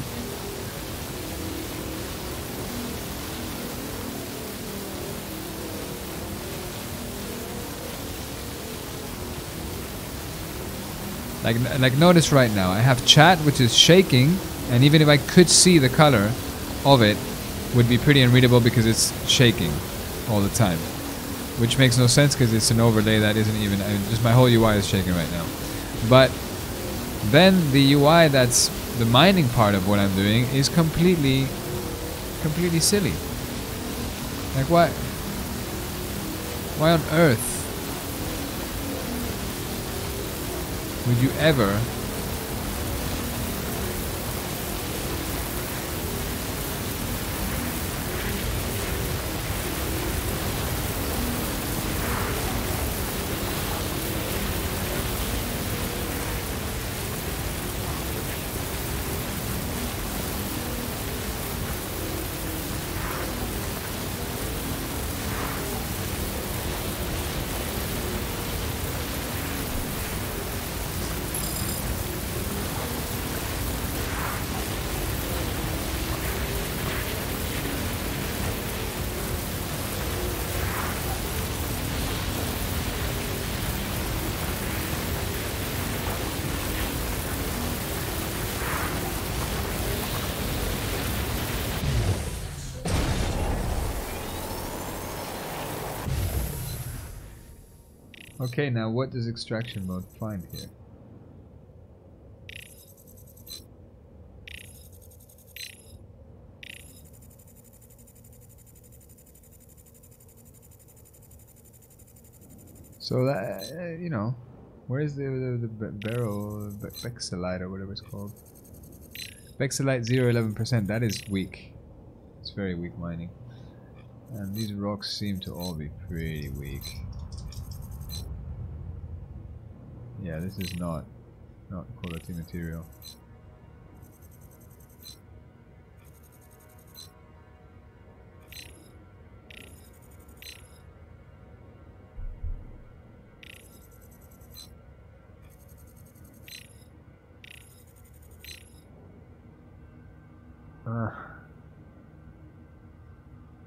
like notice right now, I have chat which is shaking, and even if I could see the color of it, would be pretty unreadable because it's shaking all the time. Which makes no sense because it's an overlay that isn't even, I mean, just my whole UI is shaking right now. But then the UI that's the mining part of what I'm doing is completely silly. Like why on earth would you ever Okay, now what does extraction mode find here? So that you know, where's the barrel Bexelite or whatever it's called? Bexelite 0.11%. That is weak. It's very weak mining, and these rocks seem to all be pretty weak. Yeah, this is not quality material.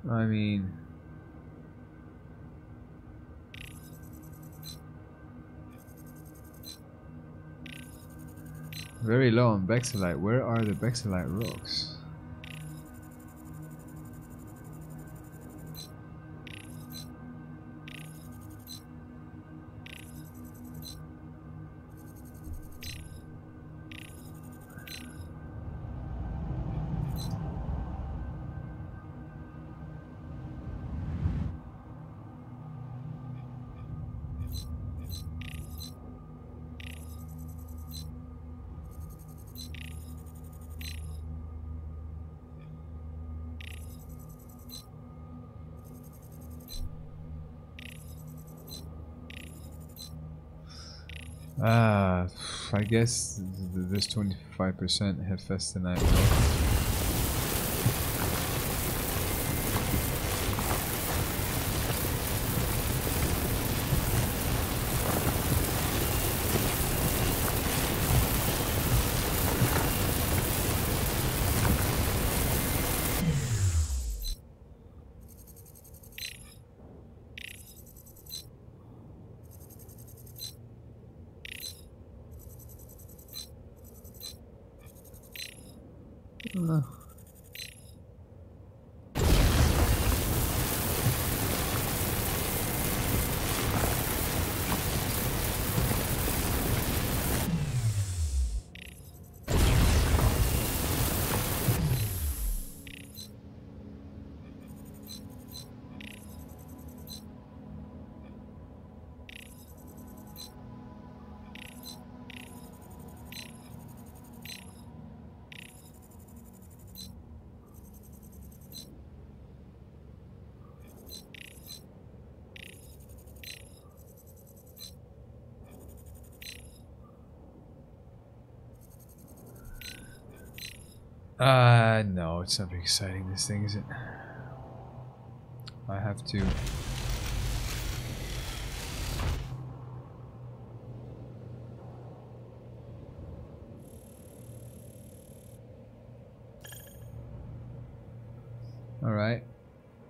I mean, very low on Bexelite. Where are the Bexelite rocks? I guess this 25% Hephaestionite rock. No, it's not very exciting, this thing, is it? I have to... Alright,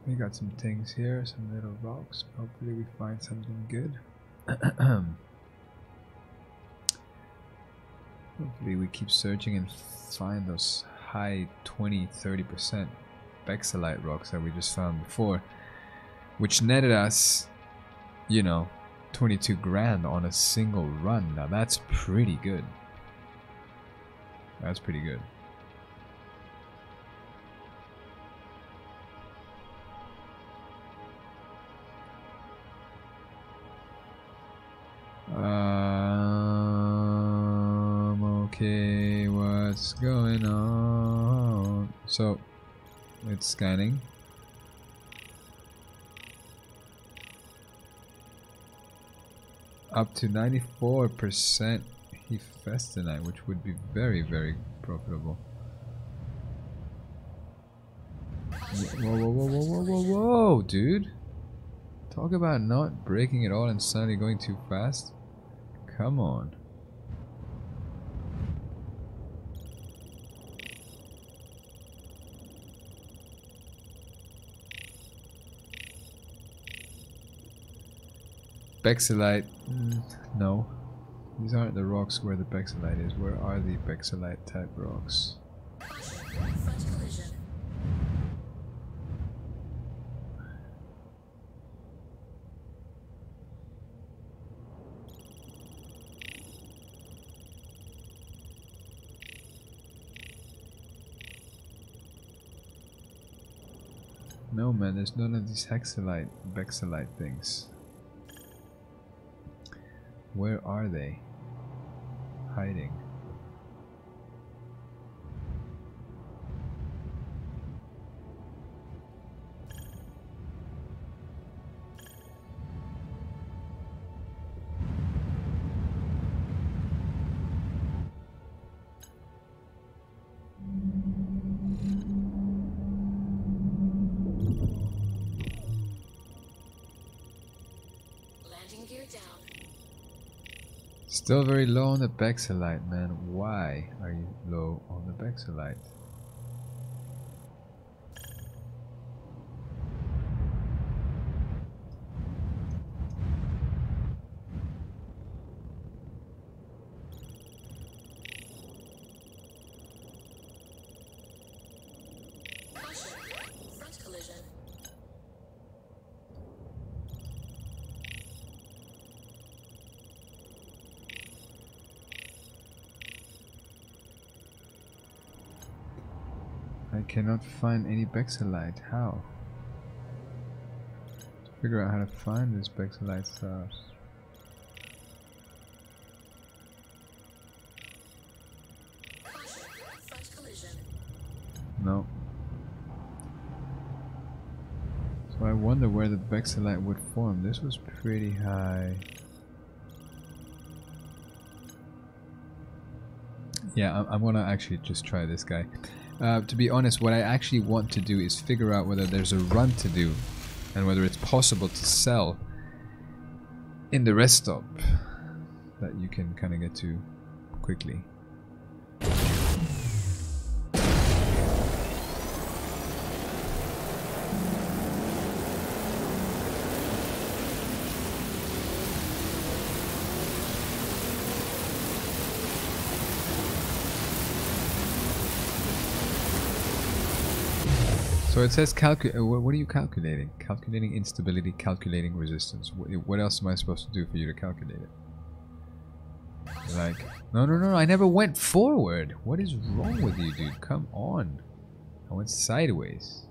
we got some things here, some little rocks. Hopefully we find something good. Hopefully we keep searching and find those high 20-30% Bexelite rocks that we just found before, which netted us, you know, 22 grand on a single run. Now that's pretty good. That's pretty good. Okay, what's going on? So, it's scanning. Up to 94% Hephaestionite, which would be very, very profitable. Whoa, whoa, whoa, whoa, whoa, whoa, whoa, dude! Talk about not breaking it all and suddenly going too fast. Come on. Bexelite, no. These aren't the rocks where the Bexelite is. Where are the Bexelite type rocks? Front collision. No man, there's none of these hexalite, bexalite things. Where are they? Hiding. Landing gear down. Still very low on the bexalite, man. Why are you low on the bexalite? Caution. Front collision. I cannot find any bexalite. How? To figure out how to find this bexalite stuff. Caution. Front collision. No. So I wonder where the bexalite would form. This was pretty high. Yeah, I'm gonna actually just try this guy. To be honest, what I actually want to do is figure out whether there's a run to do and whether it's possible to sell in the rest stop that you can kind of get to quickly. So it says what are you calculating? Calculating instability, calculating resistance. What else am I supposed to do for you to calculate it? Like, no, I never went forward. What is wrong with you, dude? Come on. I went sideways.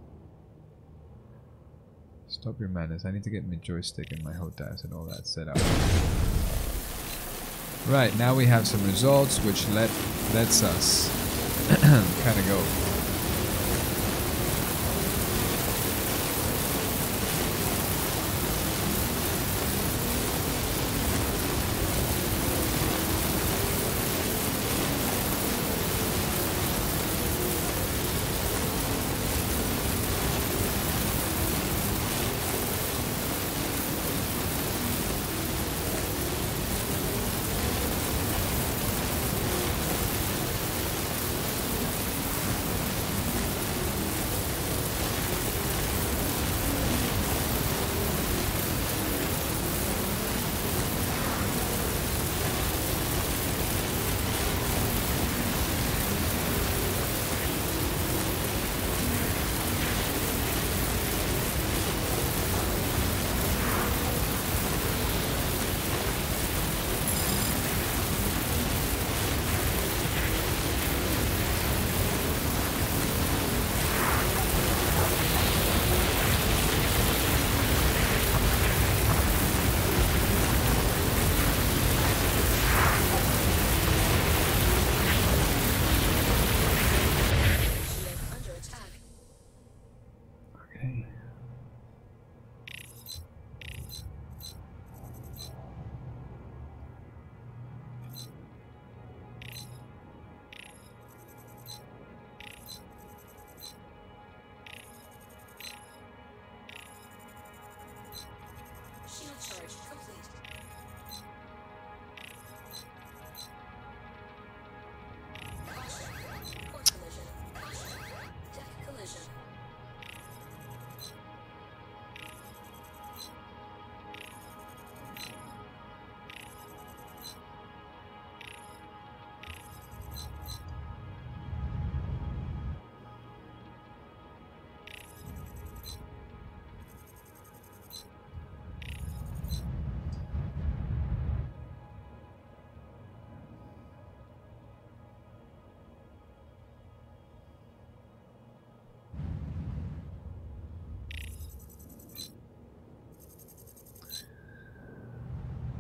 Stop your madness. I need to get my joystick and my HOTAS and all that set up. Right, now we have some results which lets us kind of go.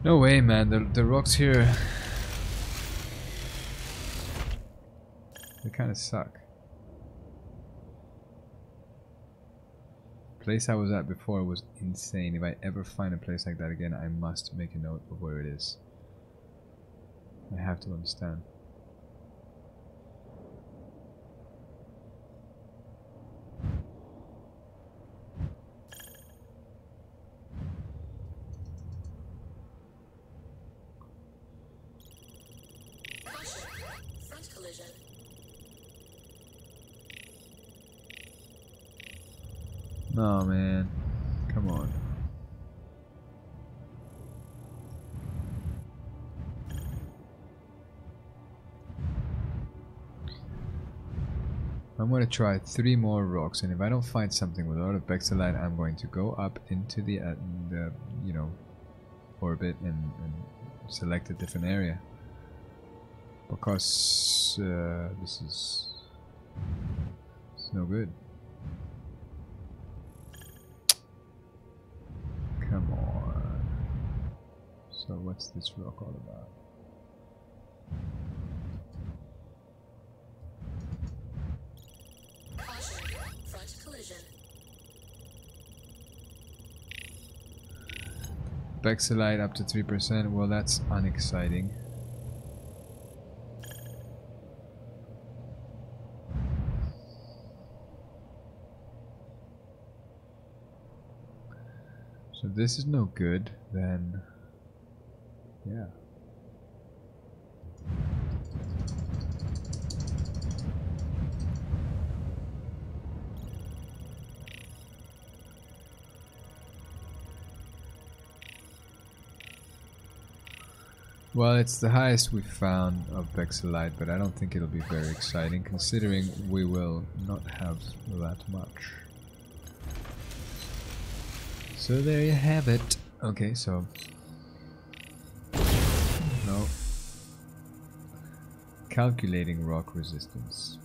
No way, man. The rocks here, they kind of suck. The place I was at before was insane. If I ever find a place like that again, I must make a note of where it is. I have to understand. Caution. Front collision. No, man. Come on. I'm going to try 3 more rocks, and if I don't find something with a lot of Bexalite, I'm going to go up into the you know, orbit and select a different area. Because this is it's no good. Come on. So what's this rock all about? Caution. Front collision. Bexalite up to 3%. Well, that's unexciting. So if this is no good, then yeah. Well, it's the highest we've found of Bexalite, but I don't think it'll be very exciting considering we will not have that much. So there you have it. Okay, so no. Calculating rock resistance.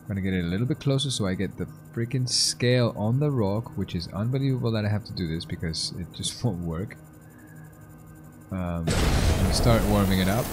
I'm gonna get it a little bit closer so I get the freaking scale on the rock, which is unbelievable that I have to do this because it just won't work. Start warming it up.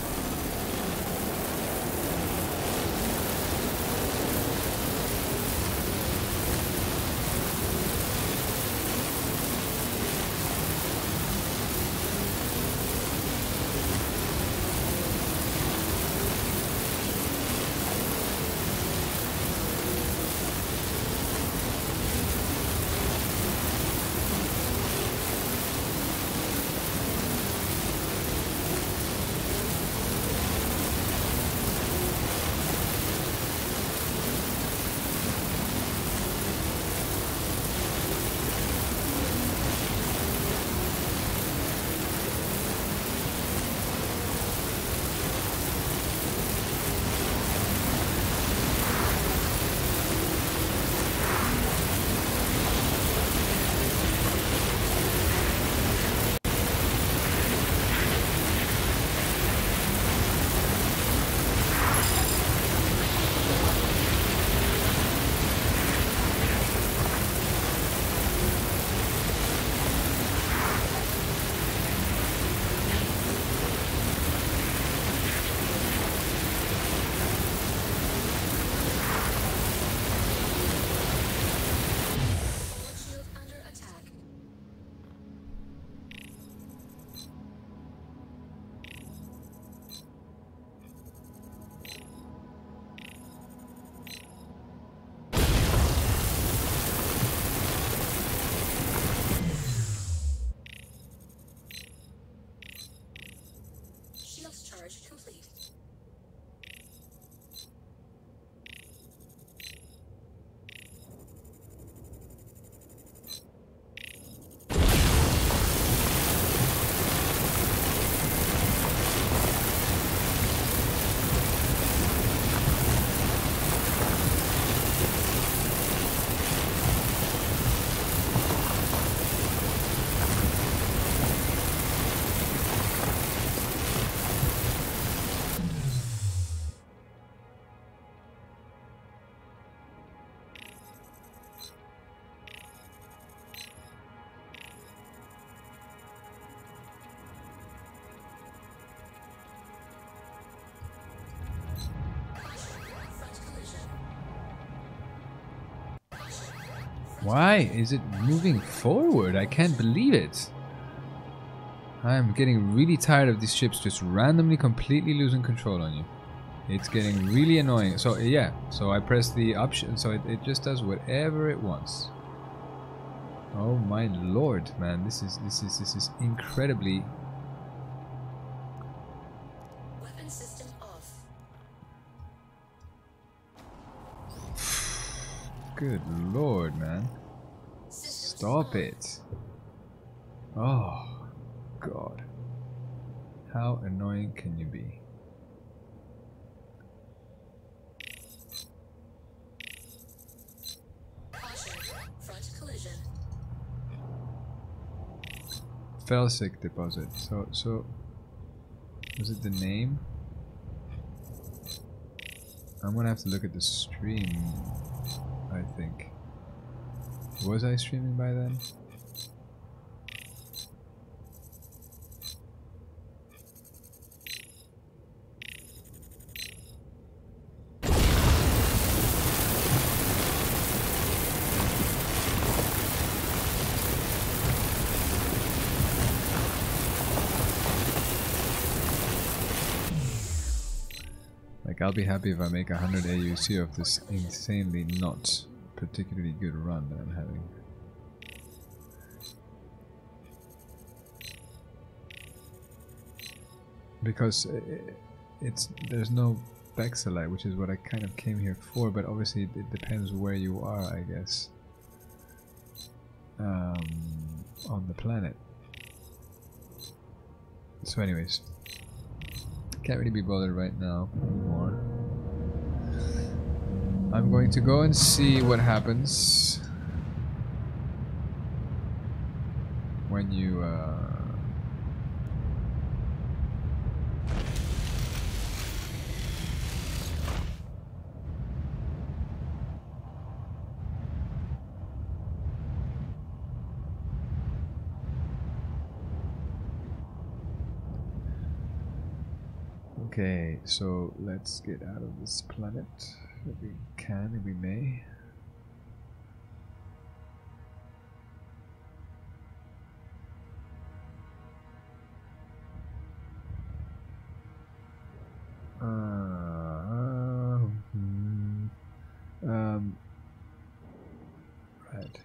Shield under attack. Shields charge complete. Why is it moving forward? I can't believe it. I'm getting really tired of these ships just randomly completely losing control on you. It's getting really annoying. So yeah, so I press the option, so it just does whatever it wants. Oh my lord, man, this is incredibly. Weapon system off. Good lord, man. Systems Stop on. it. Oh god. How annoying can you be? Caution. Front collision. Felsic deposit. So was it the name? I'm gonna have to look at the stream, I think. Was I streaming by then? Like, I'll be happy if I make 100 AUC of this insanely not particularly good run that I'm having. Because there's no Bexalite, which is what I kind of came here for, but obviously it depends where you are, I guess, on the planet. So anyways, can't really be bothered right now anymore. I'm going to go and see what happens when you okay, so let's get out of this planet if we can, if we may. Right.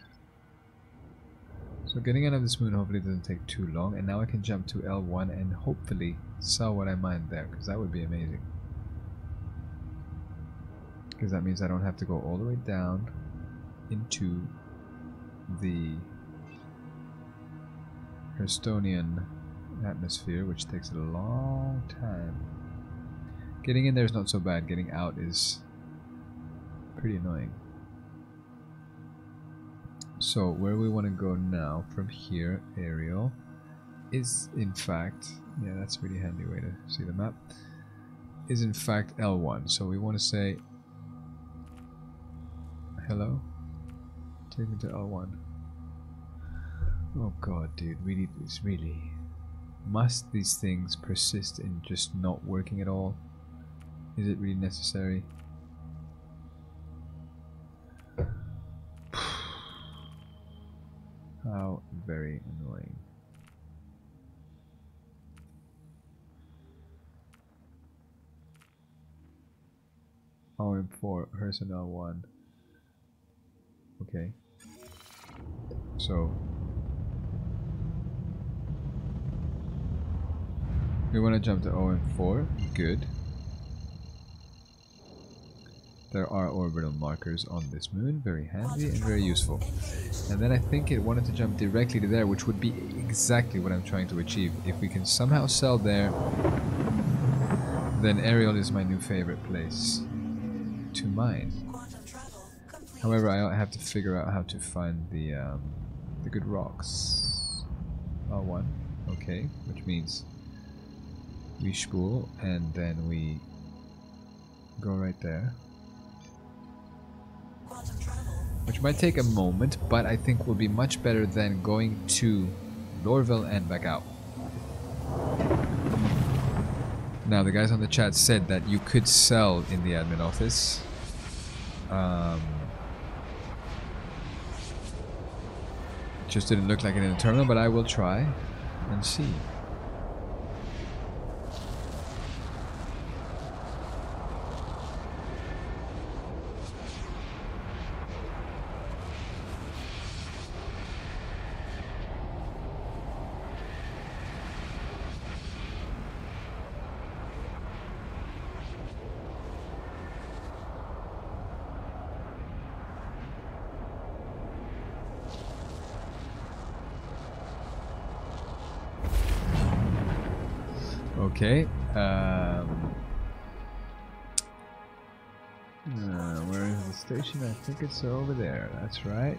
So getting out of this moon hopefully doesn't take too long, and now I can jump to L1 and hopefully sell what I mined there, because that would be amazing. Because that means I don't have to go all the way down into the Herstonian atmosphere, which takes a long time. Getting in there is not so bad, getting out is pretty annoying. So where we want to go now from here, Ariel, is in fact, yeah, that's a really handy way to see the map, is in fact L1. So we want to say, hello, take me to L1. Oh god, dude, really, it's really, must these things persist in just not working at all? Is it really necessary? How very annoying. OM4, Herson L1. Okay. So we want to jump to OM4. Good. There are orbital markers on this moon, very handy and very useful. And then I think it wanted to jump directly to there, which would be exactly what I'm trying to achieve. If we can somehow sell there, then Ariel is my new favorite place to mine. However, I have to figure out how to find the good rocks. L1, okay, which means we spool and then we go right there. Which might take a moment, but I think will be much better than going to Lorville and back out. Now, the guys on the chat said that you could sell in the admin office. just didn't look like it in the terminal, but I will try and see. Okay. Where is the station? I think it's over there. That's right.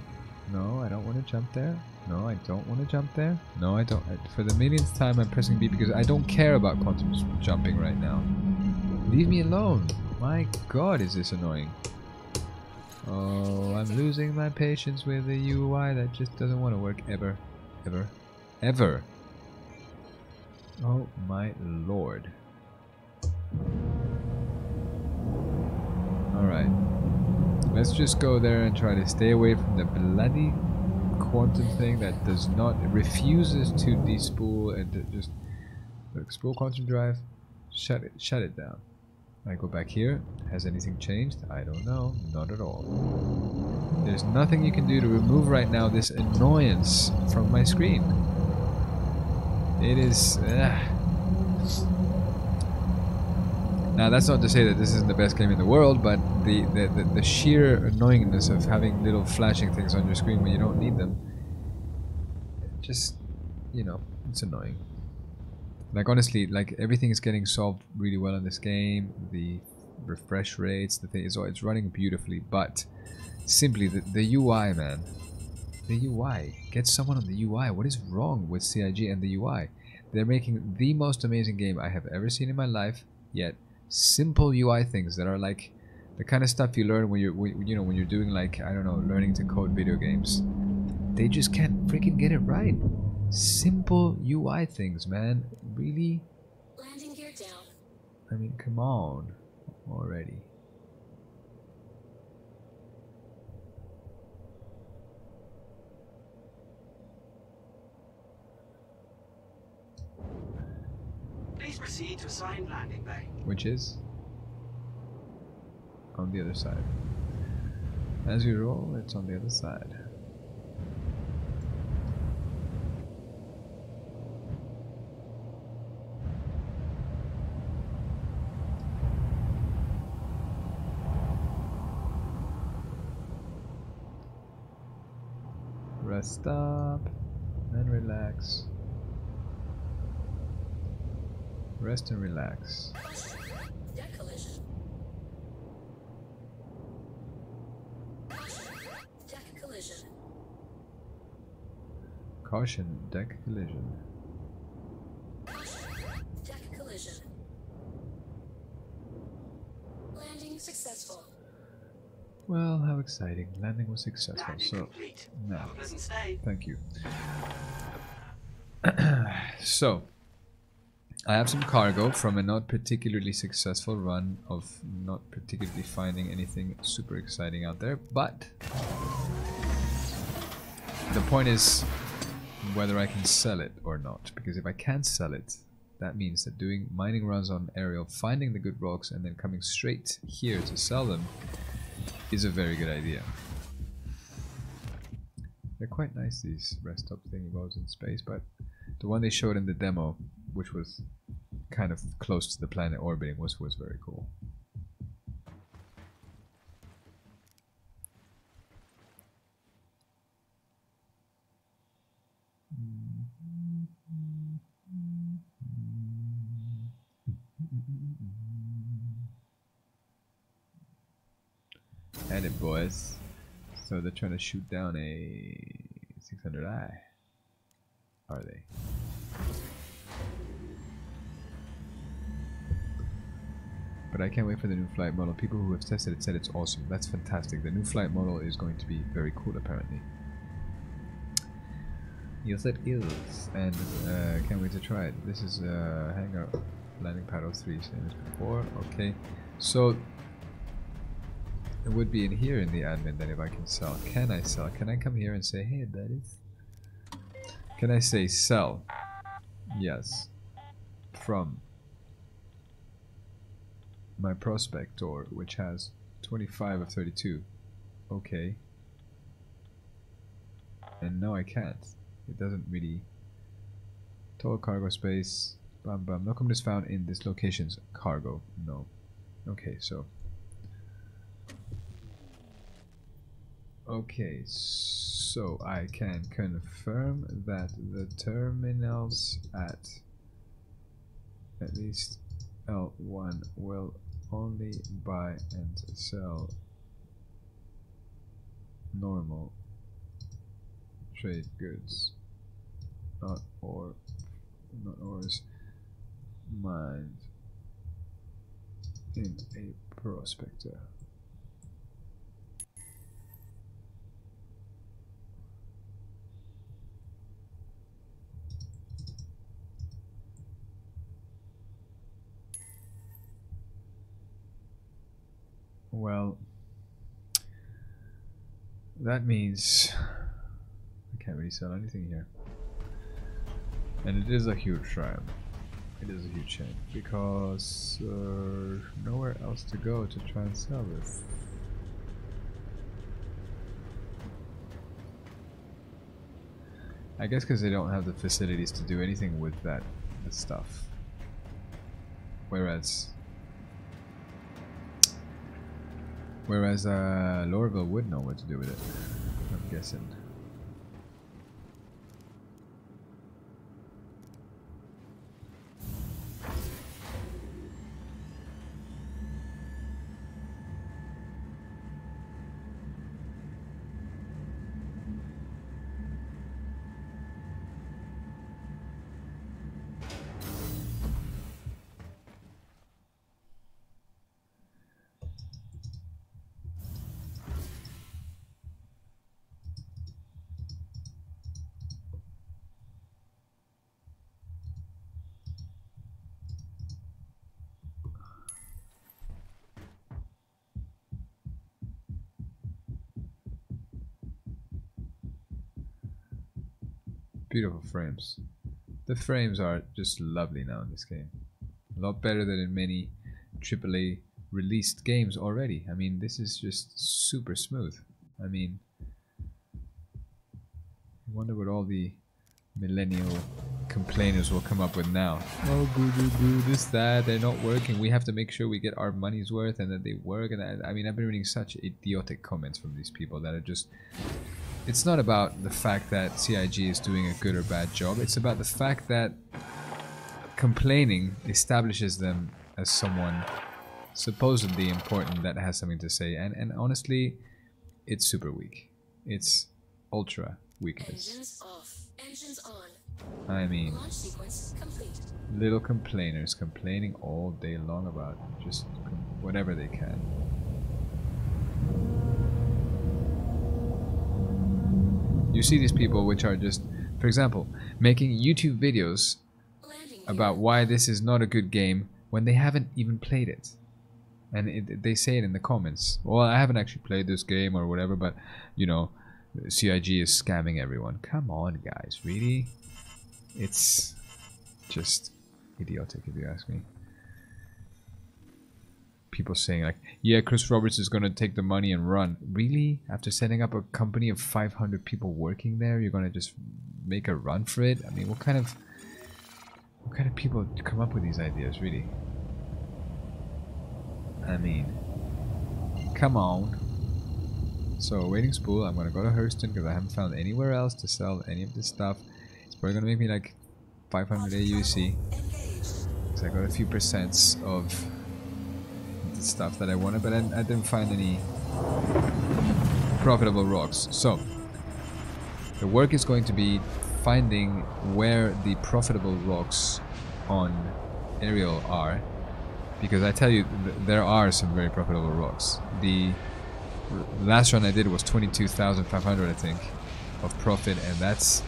No, I don't want to jump there. No, I don't want to jump there. No, I don't. For the millionth time, I'm pressing B because I don't care about quantum jumping right now. Leave me alone. My God, is this annoying. Oh, I'm losing my patience with the UI that just doesn't want to work ever. Ever. Ever. Oh my lord. Alright. Let's just go there and try to stay away from the bloody quantum thing that does not, refuses to despool and to just spool quantum drive. Shut it down. I go back here. Has anything changed? I don't know. Not at all. There's nothing you can do to remove right now this annoyance from my screen. It is... Now that's not to say that this isn't the best game in the world, but the sheer annoyingness of having little flashing things on your screen when you don't need them, just, you know, it's annoying. Like honestly, like everything is getting solved really well in this game. The refresh rates, the thing is, it's running beautifully, but simply the UI, man. The UI. Get someone on the UI. What is wrong with CIG and the UI? They're making the most amazing game I have ever seen in my life, yet simple UI things that are like the kind of stuff you learn when when you're doing, like, I don't know, learning to code video games. They just can't freaking get it right. Simple UI things, man. Really? Landing gear down. I mean, come on already. Please proceed to assigned landing bay. Which is on the other side. As you roll, it's on the other side. Rest up and relax. Rest and relax. Deck collision. Deck collision. Caution, deck collision. Deck collision. Landing successful. Well, how exciting. Landing was successful, Landing so complete. no. Have a pleasant stay. Thank you. So, I have some cargo from a not particularly successful run of not particularly finding anything super exciting out there, but the point is whether I can sell it or not, because if I can't sell it, that means that doing mining runs on Ariel, finding the good rocks and then coming straight here to sell them is a very good idea. They're quite nice, these rest stop thingy bobs in space, but the one they showed in the demo, which was kind of close to the planet orbiting, was very cool. Edit, boys. So they're trying to shoot down a 600i. Are they? But I can't wait for the new flight model. People who have tested it said it's awesome. That's fantastic. The new flight model is going to be very cool, apparently. Yes, it is. And can't wait to try it. This is hangar landing pad 03, same as before. Okay. So it would be in here in the admin then if I can sell. Can I sell? Can I come here and say, hey buddies, Can I say sell? Yes. From my prospector, which has 25 of 32. Okay. And no, I can't. It doesn't really. Total cargo space. Bam bam. No command is found in this location's cargo. No. Okay, so. Okay, so I can confirm that the terminals at least L1 will only buy and sell normal trade goods, not ores mined in a prospector. Well, that means I can't really sell anything here. And it is a huge shame. It is a huge shame because nowhere else to go to try and sell this. I guess because they don't have the facilities to do anything with that stuff. Whereas Lorville would know what to do with it, I'm guessing. Beautiful frames. The frames are just lovely now in this game. A lot better than in many AAA released games already. I mean, this is just super smooth. I mean, I wonder what all the millennial complainers will come up with now. Oh, boo boo boo, this, that, they're not working. We have to make sure we get our money's worth and that they work. And I mean, I've been reading such idiotic comments from these people that are just... It's not about the fact that CIG is doing a good or bad job. It's about the fact that complaining establishes them as someone supposedly important that has something to say. And honestly, it's super weak. It's ultra weakness. Engines off. Engines on. I mean, Launch sequence complete. little complainers complaining all day long about just whatever they can. You see these people which are just, for example, making YouTube videos Landing about gear. why this is not a good game when they haven't even played it. And they say it in the comments. Well, I haven't actually played this game or whatever, but, you know, CIG is scamming everyone. Come on, guys, really? It's just idiotic, if you ask me. People saying like, yeah, Chris Roberts is gonna take the money and run. Really? After setting up a company of 500 people working there, you're gonna just make a run for it? I mean, what kind of people come up with these ideas, really? I mean, come on. So, waiting spool, I'm gonna go to Hurston because I haven't found anywhere else to sell any of this stuff. It's probably gonna make me like 500 AUC. Because I got a few percents of the stuff that I wanted, but I didn't find any profitable rocks. So, the work is going to be finding where the profitable rocks on Ariel are. Because I tell you, there are some very profitable rocks. The last run I did was 22,500, I think, of profit, and that's,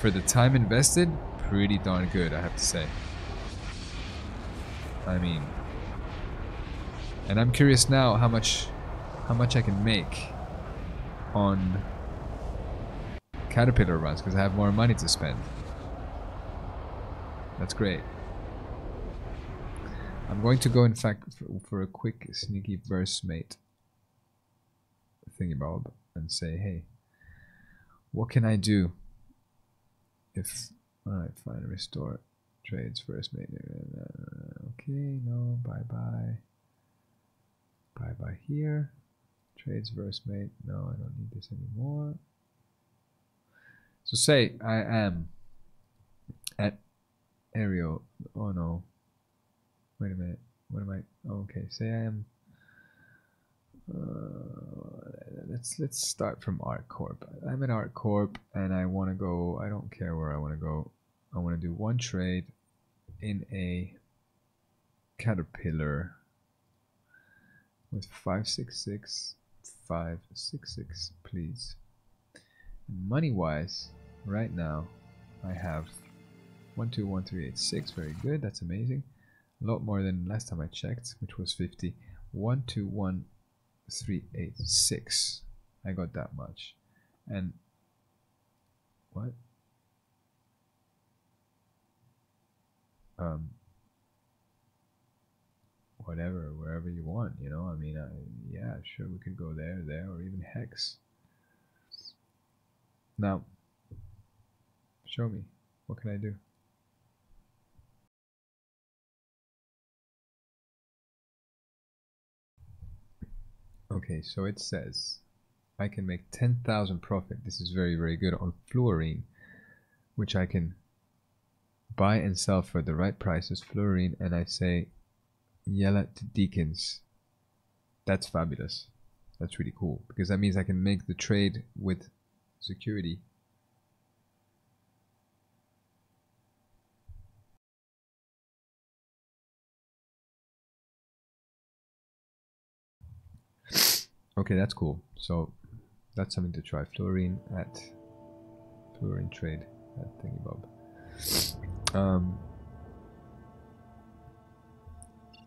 for the time invested, pretty darn good, I have to say. I mean, and I'm curious now how much I can make on Caterpillar runs because I have more money to spend. That's great. I'm going to go, in fact, for a quick sneaky verse mate thingy-bob and say, hey, what can I do if... Alright, fine, restore trades first mate. Okay, no, bye-bye. Bye-bye here. Trades verse mate. No, I don't need this anymore. So say I am at Aerial. Oh no. Wait a minute. What am I? Oh, okay. Say I am. Let's start from ArcCorp. I'm at ArcCorp and I want to go. I don't care where I want to go. I want to do one trade in a Caterpillar with 566, 566, please. Money wise, right now I have 121386. Very good. That's amazing. A lot more than last time I checked, which was 50. 121386. I got that much. And what? Whatever, wherever you want, you know. I mean, yeah, sure, we could go there, or even Hex. Now, show me. What can I do? Okay, so it says I can make 10,000 profit. This is very, very good on fluorine, which I can buy and sell for the right prices. Fluorine, and I say Yella to Deacons. That's fabulous. That's really cool because that means I can make the trade with security. Okay, that's cool. So that's something to try. Fluorine trade at thingy bob.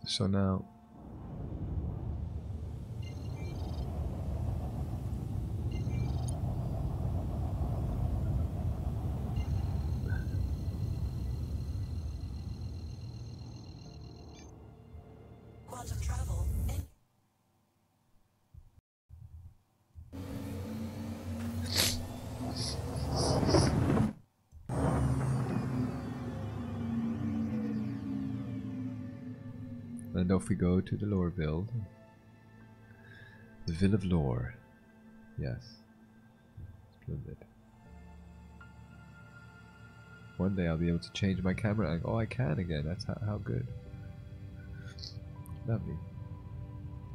So now Quantum travel. and off we go to the Loreville. The Ville of Lore. Yes. Splendid. One day I'll be able to change my camera. Oh, I can again. That's how good. Lovely.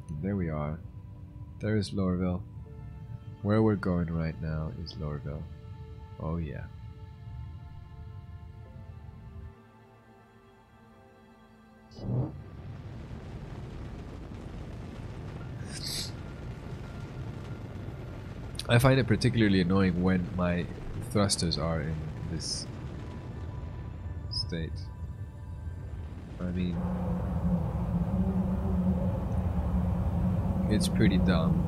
And there we are. There is Loreville. Where we're going right now is Loreville. Oh yeah. I find it particularly annoying when my thrusters are in this state. I mean, it's pretty dumb.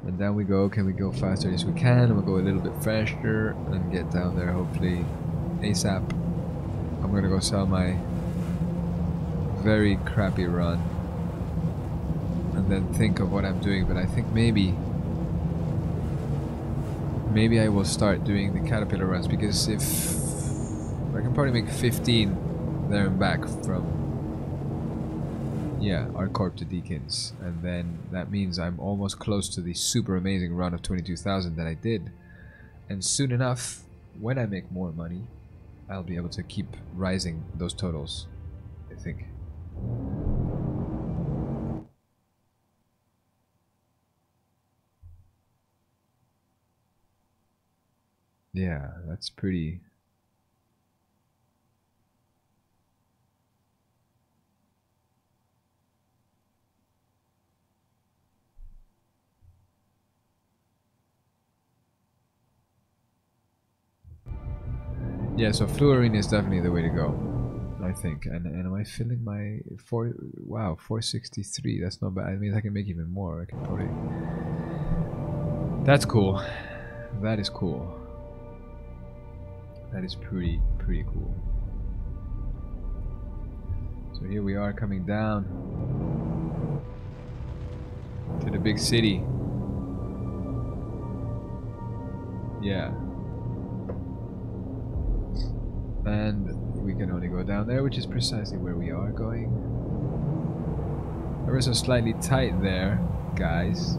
And down we go. Can we go faster? Yes, we can. We'll go a little bit faster and get down there hopefully ASAP. I'm gonna go sell my very crappy run and then think of what I'm doing. But I think maybe I will start doing the Caterpillar runs, because if I can probably make 15 there and back from ArcCorp to Deacons, and then that means I'm almost close to the super amazing run of 22,000 that I did. And soon enough, when I make more money, I'll be able to keep rising those totals, I think. Yeah, that's pretty... Yeah, so fluorine is definitely the way to go, I think. And am I filling my 463? That's not bad. I mean, I can make even more. I can probably. That's cool. That is cool. That is pretty cool. So here we are coming down to the big city. Yeah. And we can only go down there, which is precisely where we are going. Ever so slightly tight there, guys.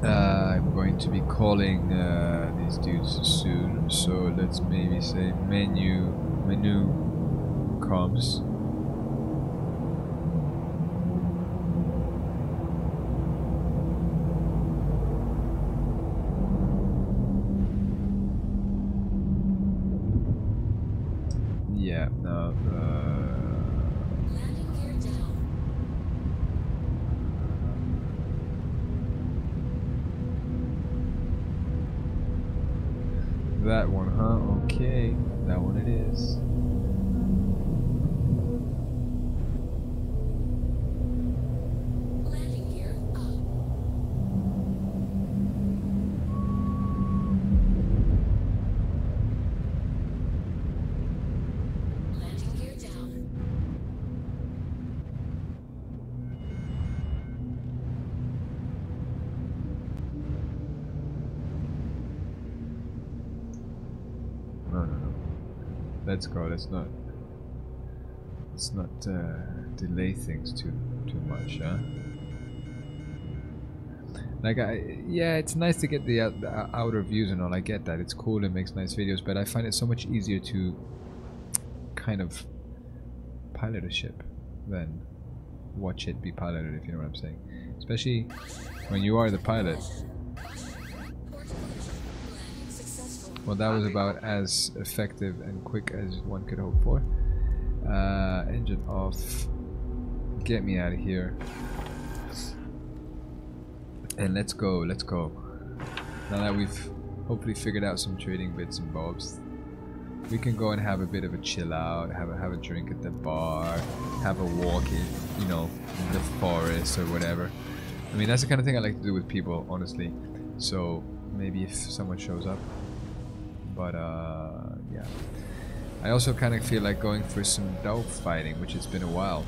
I'm going to be calling these dudes soon, so let's maybe say menu comms. Yeah, no, that one, huh? Okay, that one it is. Landing gear up. Landing gear down. No. Let's go. Let's not delay things too much, huh? Like yeah, it's nice to get the outer views and all. I get that. It's cool. It makes nice videos, but I find it so much easier to kind of pilot a ship than watch it be piloted, if you know what I'm saying. Especially when you are the pilot. Well, that was about as effective and quick as one could hope for. Engine off. Get me out of here. And let's go. Now that we've hopefully figured out some trading bits and bobs, we can go and have a bit of a chill out, have a drink at the bar, have a walk in, you know, in the forest or whatever. I mean, that's the kind of thing I like to do with people, honestly. So maybe if someone shows up. But yeah. I also kind of feel like going for some dog fighting, which has been a while.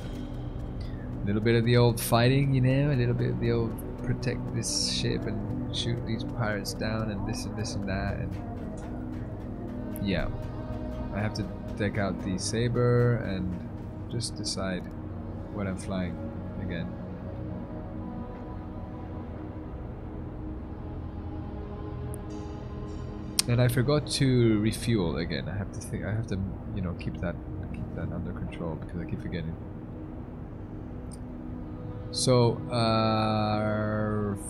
A little bit of the old fighting, you know, a little bit of the old protect this ship and shoot these pirates down and this and that, and yeah. I have to deck out the Saber and just decide what I'm flying again. And I forgot to refuel again. I have to think. I have to, you know, keep that under control because I keep forgetting. So,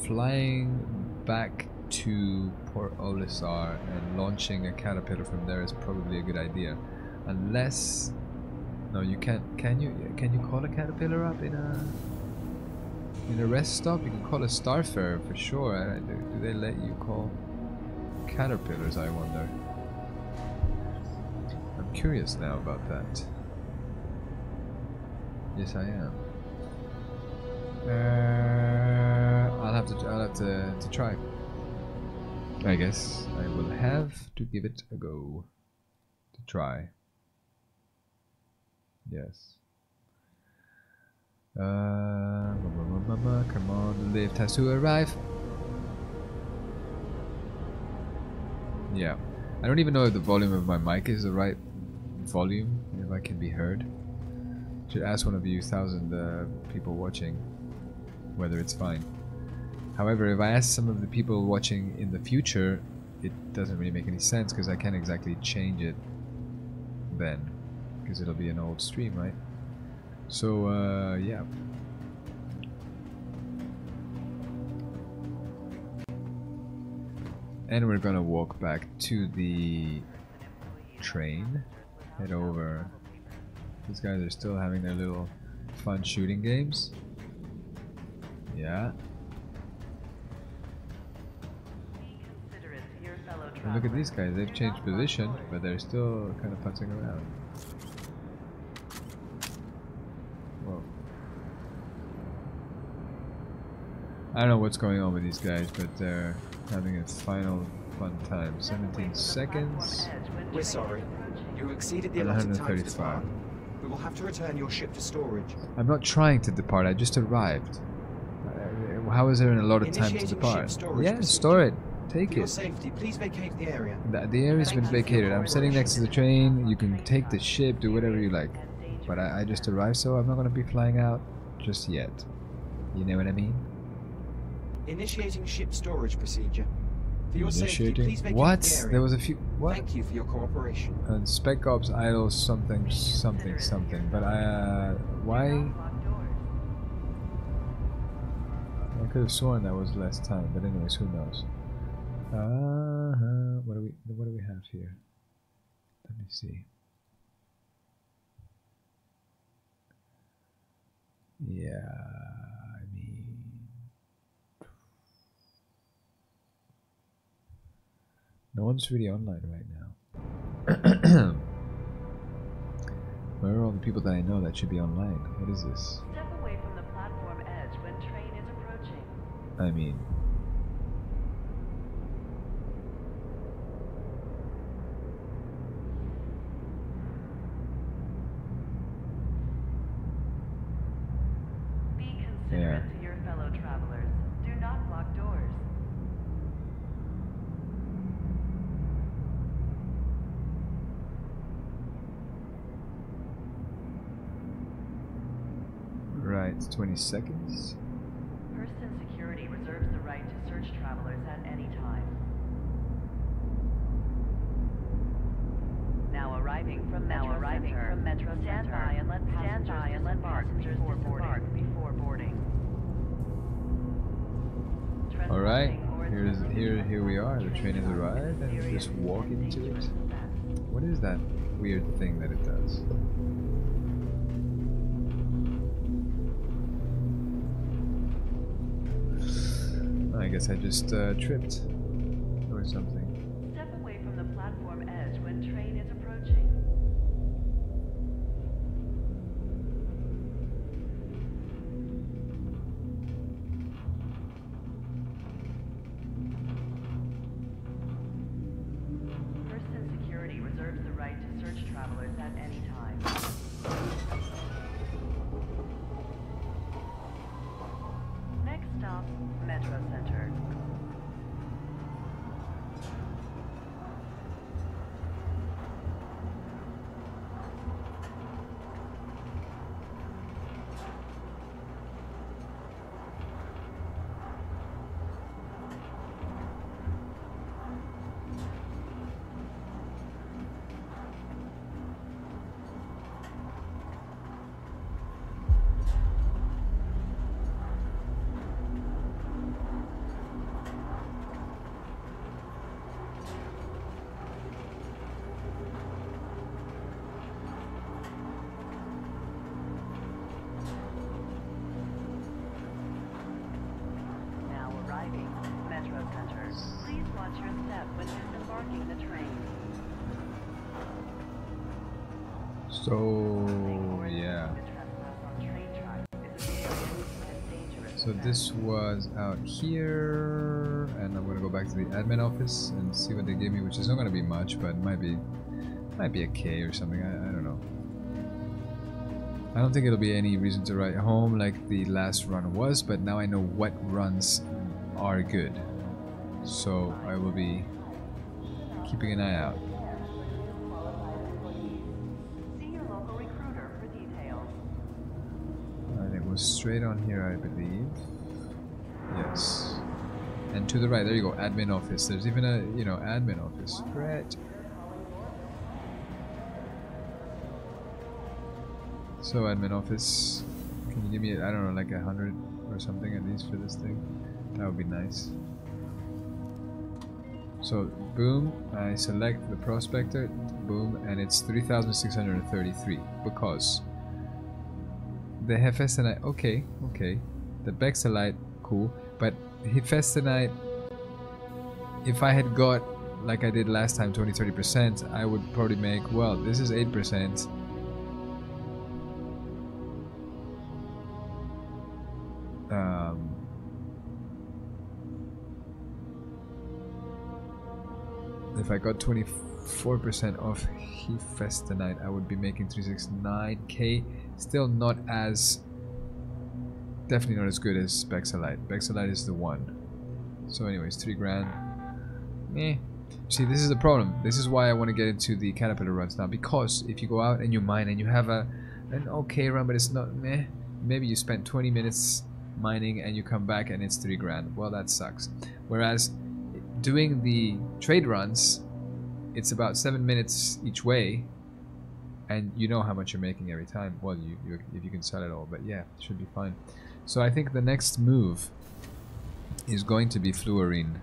flying back to Port Olisar and launching a caterpillar from there is probably a good idea, unless no, you can't. Can you call a caterpillar up in a rest stop? You can call a Starfarer for sure. Do they let you call caterpillars, I wonder? I'm curious now about that. Yes, I am. I'll have to try. I guess I will have to give it a go to try. Yes. Come on, the lift has to arrive. Yeah, I don't even know if the volume of my mic is the right volume, if I can be heard. Should ask one of you 1,000 people watching whether it's fine. However, if I ask some of the people watching in the future, it doesn't really make any sense because I can't exactly change it then, because it'll be an old stream, right? So, yeah. And we're gonna walk back to the train, head over. These guys are still having their little fun shooting games. Yeah. Be considerate to your fellow And look at these travelers. guys. They've Do changed not block position, doors. but they're still kind of putzing around. Whoa. I don't know what's going on with these guys, but they're having a final fun time. 17 seconds. We're sorry. You exceeded the And allotted time to 135. depart. We will have to return your ship to storage. I'm not trying to depart, I just arrived. How is there a lot of time to Initiating depart? ship storage Yeah, procedure. store it. Take For your it. safety, please vacate the area. The area's been Thank you for your vacated. I'm sitting next to the train. You can take the ship, do whatever you like. But I just arrived, so I'm not going to be flying out just yet. You know what I mean? Initiating ship storage procedure. For your safety, Initiating. please vacate What? the area. There was a few. What? Thank you for your cooperation. And Spec Ops idle something something something. But why? I could have sworn that was less time. But anyways, who knows? What do we have here? Let me see. Yeah, I mean, no one's really online right now. Where are all the people that I know that should be online? What is this? Step away from the platform edge when train is approaching. I mean, Be considerate to your fellow travelers. Do not block doors. right, 20 seconds. Person security reserves the right to search travelers at any time. Now arriving from Metro Center. Stand by and let passengers disembark before boarding. All right, Trespassing or here we are. The train has arrived, and we just walk into it. What is that weird thing that it does? I guess I just tripped or something. Step away from the platform edge when train is approaching. Person security reserves the right to search travelers at any time. Next stop, Metro Center. Now arriving, Metro Center. Please watch your step when disembarking the train. So yeah. To trespass on train tracks is illegal and dangerous. So this was out here, and I'm gonna go back to the admin office and see what they give me, which is not gonna be much, but might be a K or something. I don't know. I don't think it'll be any reason to write home like the last run was, but now I know what runs are good. So I will be keeping an eye out. See your local recruiter for details. And it was straight on here, I believe. Yes. And to the right, there you go, admin office. There's even a, admin office. Great. So admin office, can you give me, I don't know, like 100 or something at least for this thing? That would be nice. So boom, I select the prospector, boom, and it's 3,633 because the Hephaestonite, okay, the Bexelite cool. But Hifesta Night, if I had got, like I did last time, 20-30%, I would probably make, well, this is 8%. If I got 24% off Hifesta Night, I would be making 369k. Still not as, definitely not as good as Bexalite. Bexalite is the one. So anyways, 3 grand. Meh. See, this is the problem. This is why I want to get into the Caterpillar runs now, because if you go out and you mine and you have an okay run, but it's not meh, maybe you spent 20 minutes mining and you come back and it's 3 grand. Well, that sucks. Whereas doing the trade runs, it's about 7 minutes each way, and you know how much you're making every time. Well, if you can sell it all, but yeah, it should be fine. So I think the next move is going to be fluorine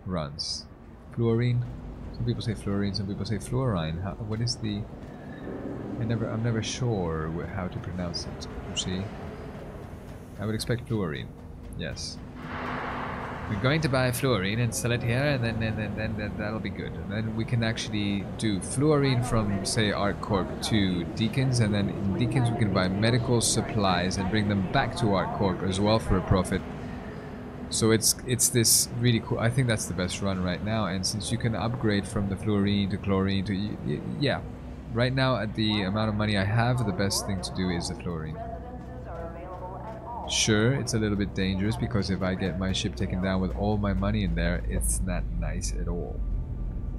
runs. Fluorine. Some people say fluorine. Some people say fluorine. What is the? I'm never sure how to pronounce it. You see, I would expect fluorine. Yes. We're going to buy fluorine and sell it here, and then that'll be good. And then we can actually do fluorine from, say, ArcCorp to Deacons, and then in Deacons we can buy medical supplies and bring them back to ArcCorp as well for a profit. So it's this really cool. I think that's the best run right now. And since you can upgrade from the fluorine to chlorine to yeah, right now at the amount of money I have, the best thing to do is the fluorine. Sure, it's a little bit dangerous because if I get my ship taken down with all my money in there, it's not nice at all.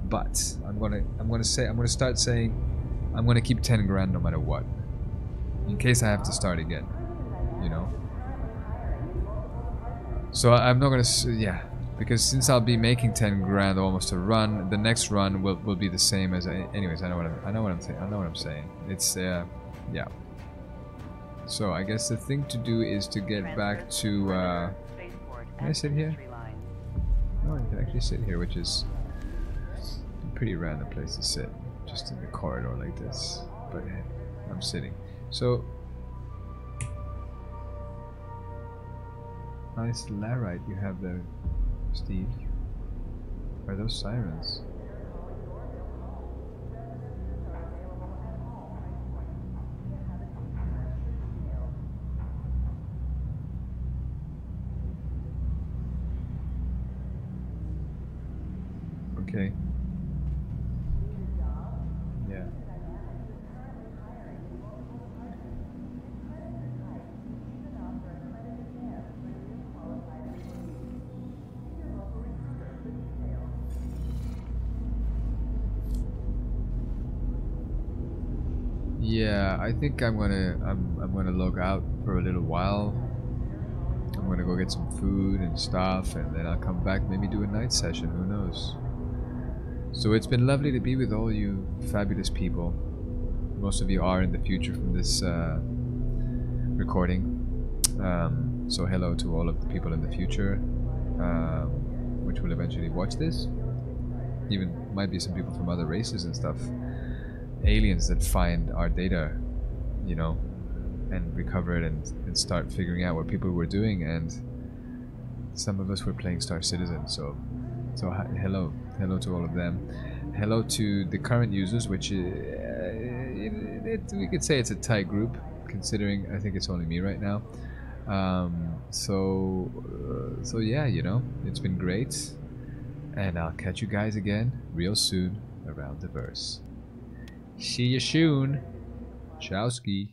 But I'm gonna start saying I'm gonna keep 10 grand no matter what, in case I have to start again, you know. So I'm not gonna, yeah, because since I'll be making 10 grand almost a run, the next run will be the same as anyways. I know what I'm saying. It's yeah. So I guess the thing to do is to get back to can I sit here? No, you can actually sit here, which is a pretty random place to sit, just in the corridor like this, but I'm sitting. So nice Larite you have there, Steve. Are those sirens? Okay. Yeah. Yeah, I think I'm gonna log out for a little while. I'm gonna go get some food and stuff, and then I'll come back, maybe do a night session, who knows. So it's been lovely to be with all you fabulous people. Most of you are in the future from this recording. So hello to all of the people in the future, which will eventually watch this. Even might be some people from other races and stuff. Aliens that find our data, you know, and recover it and start figuring out what people were doing. And some of us were playing Star Citizen, so hello to all of them. Hello to the current users, which we could say it's a tight group, considering I think it's only me right now. So yeah, you know, it's been great, and I'll catch you guys again real soon around the verse. See you soon. Chowski.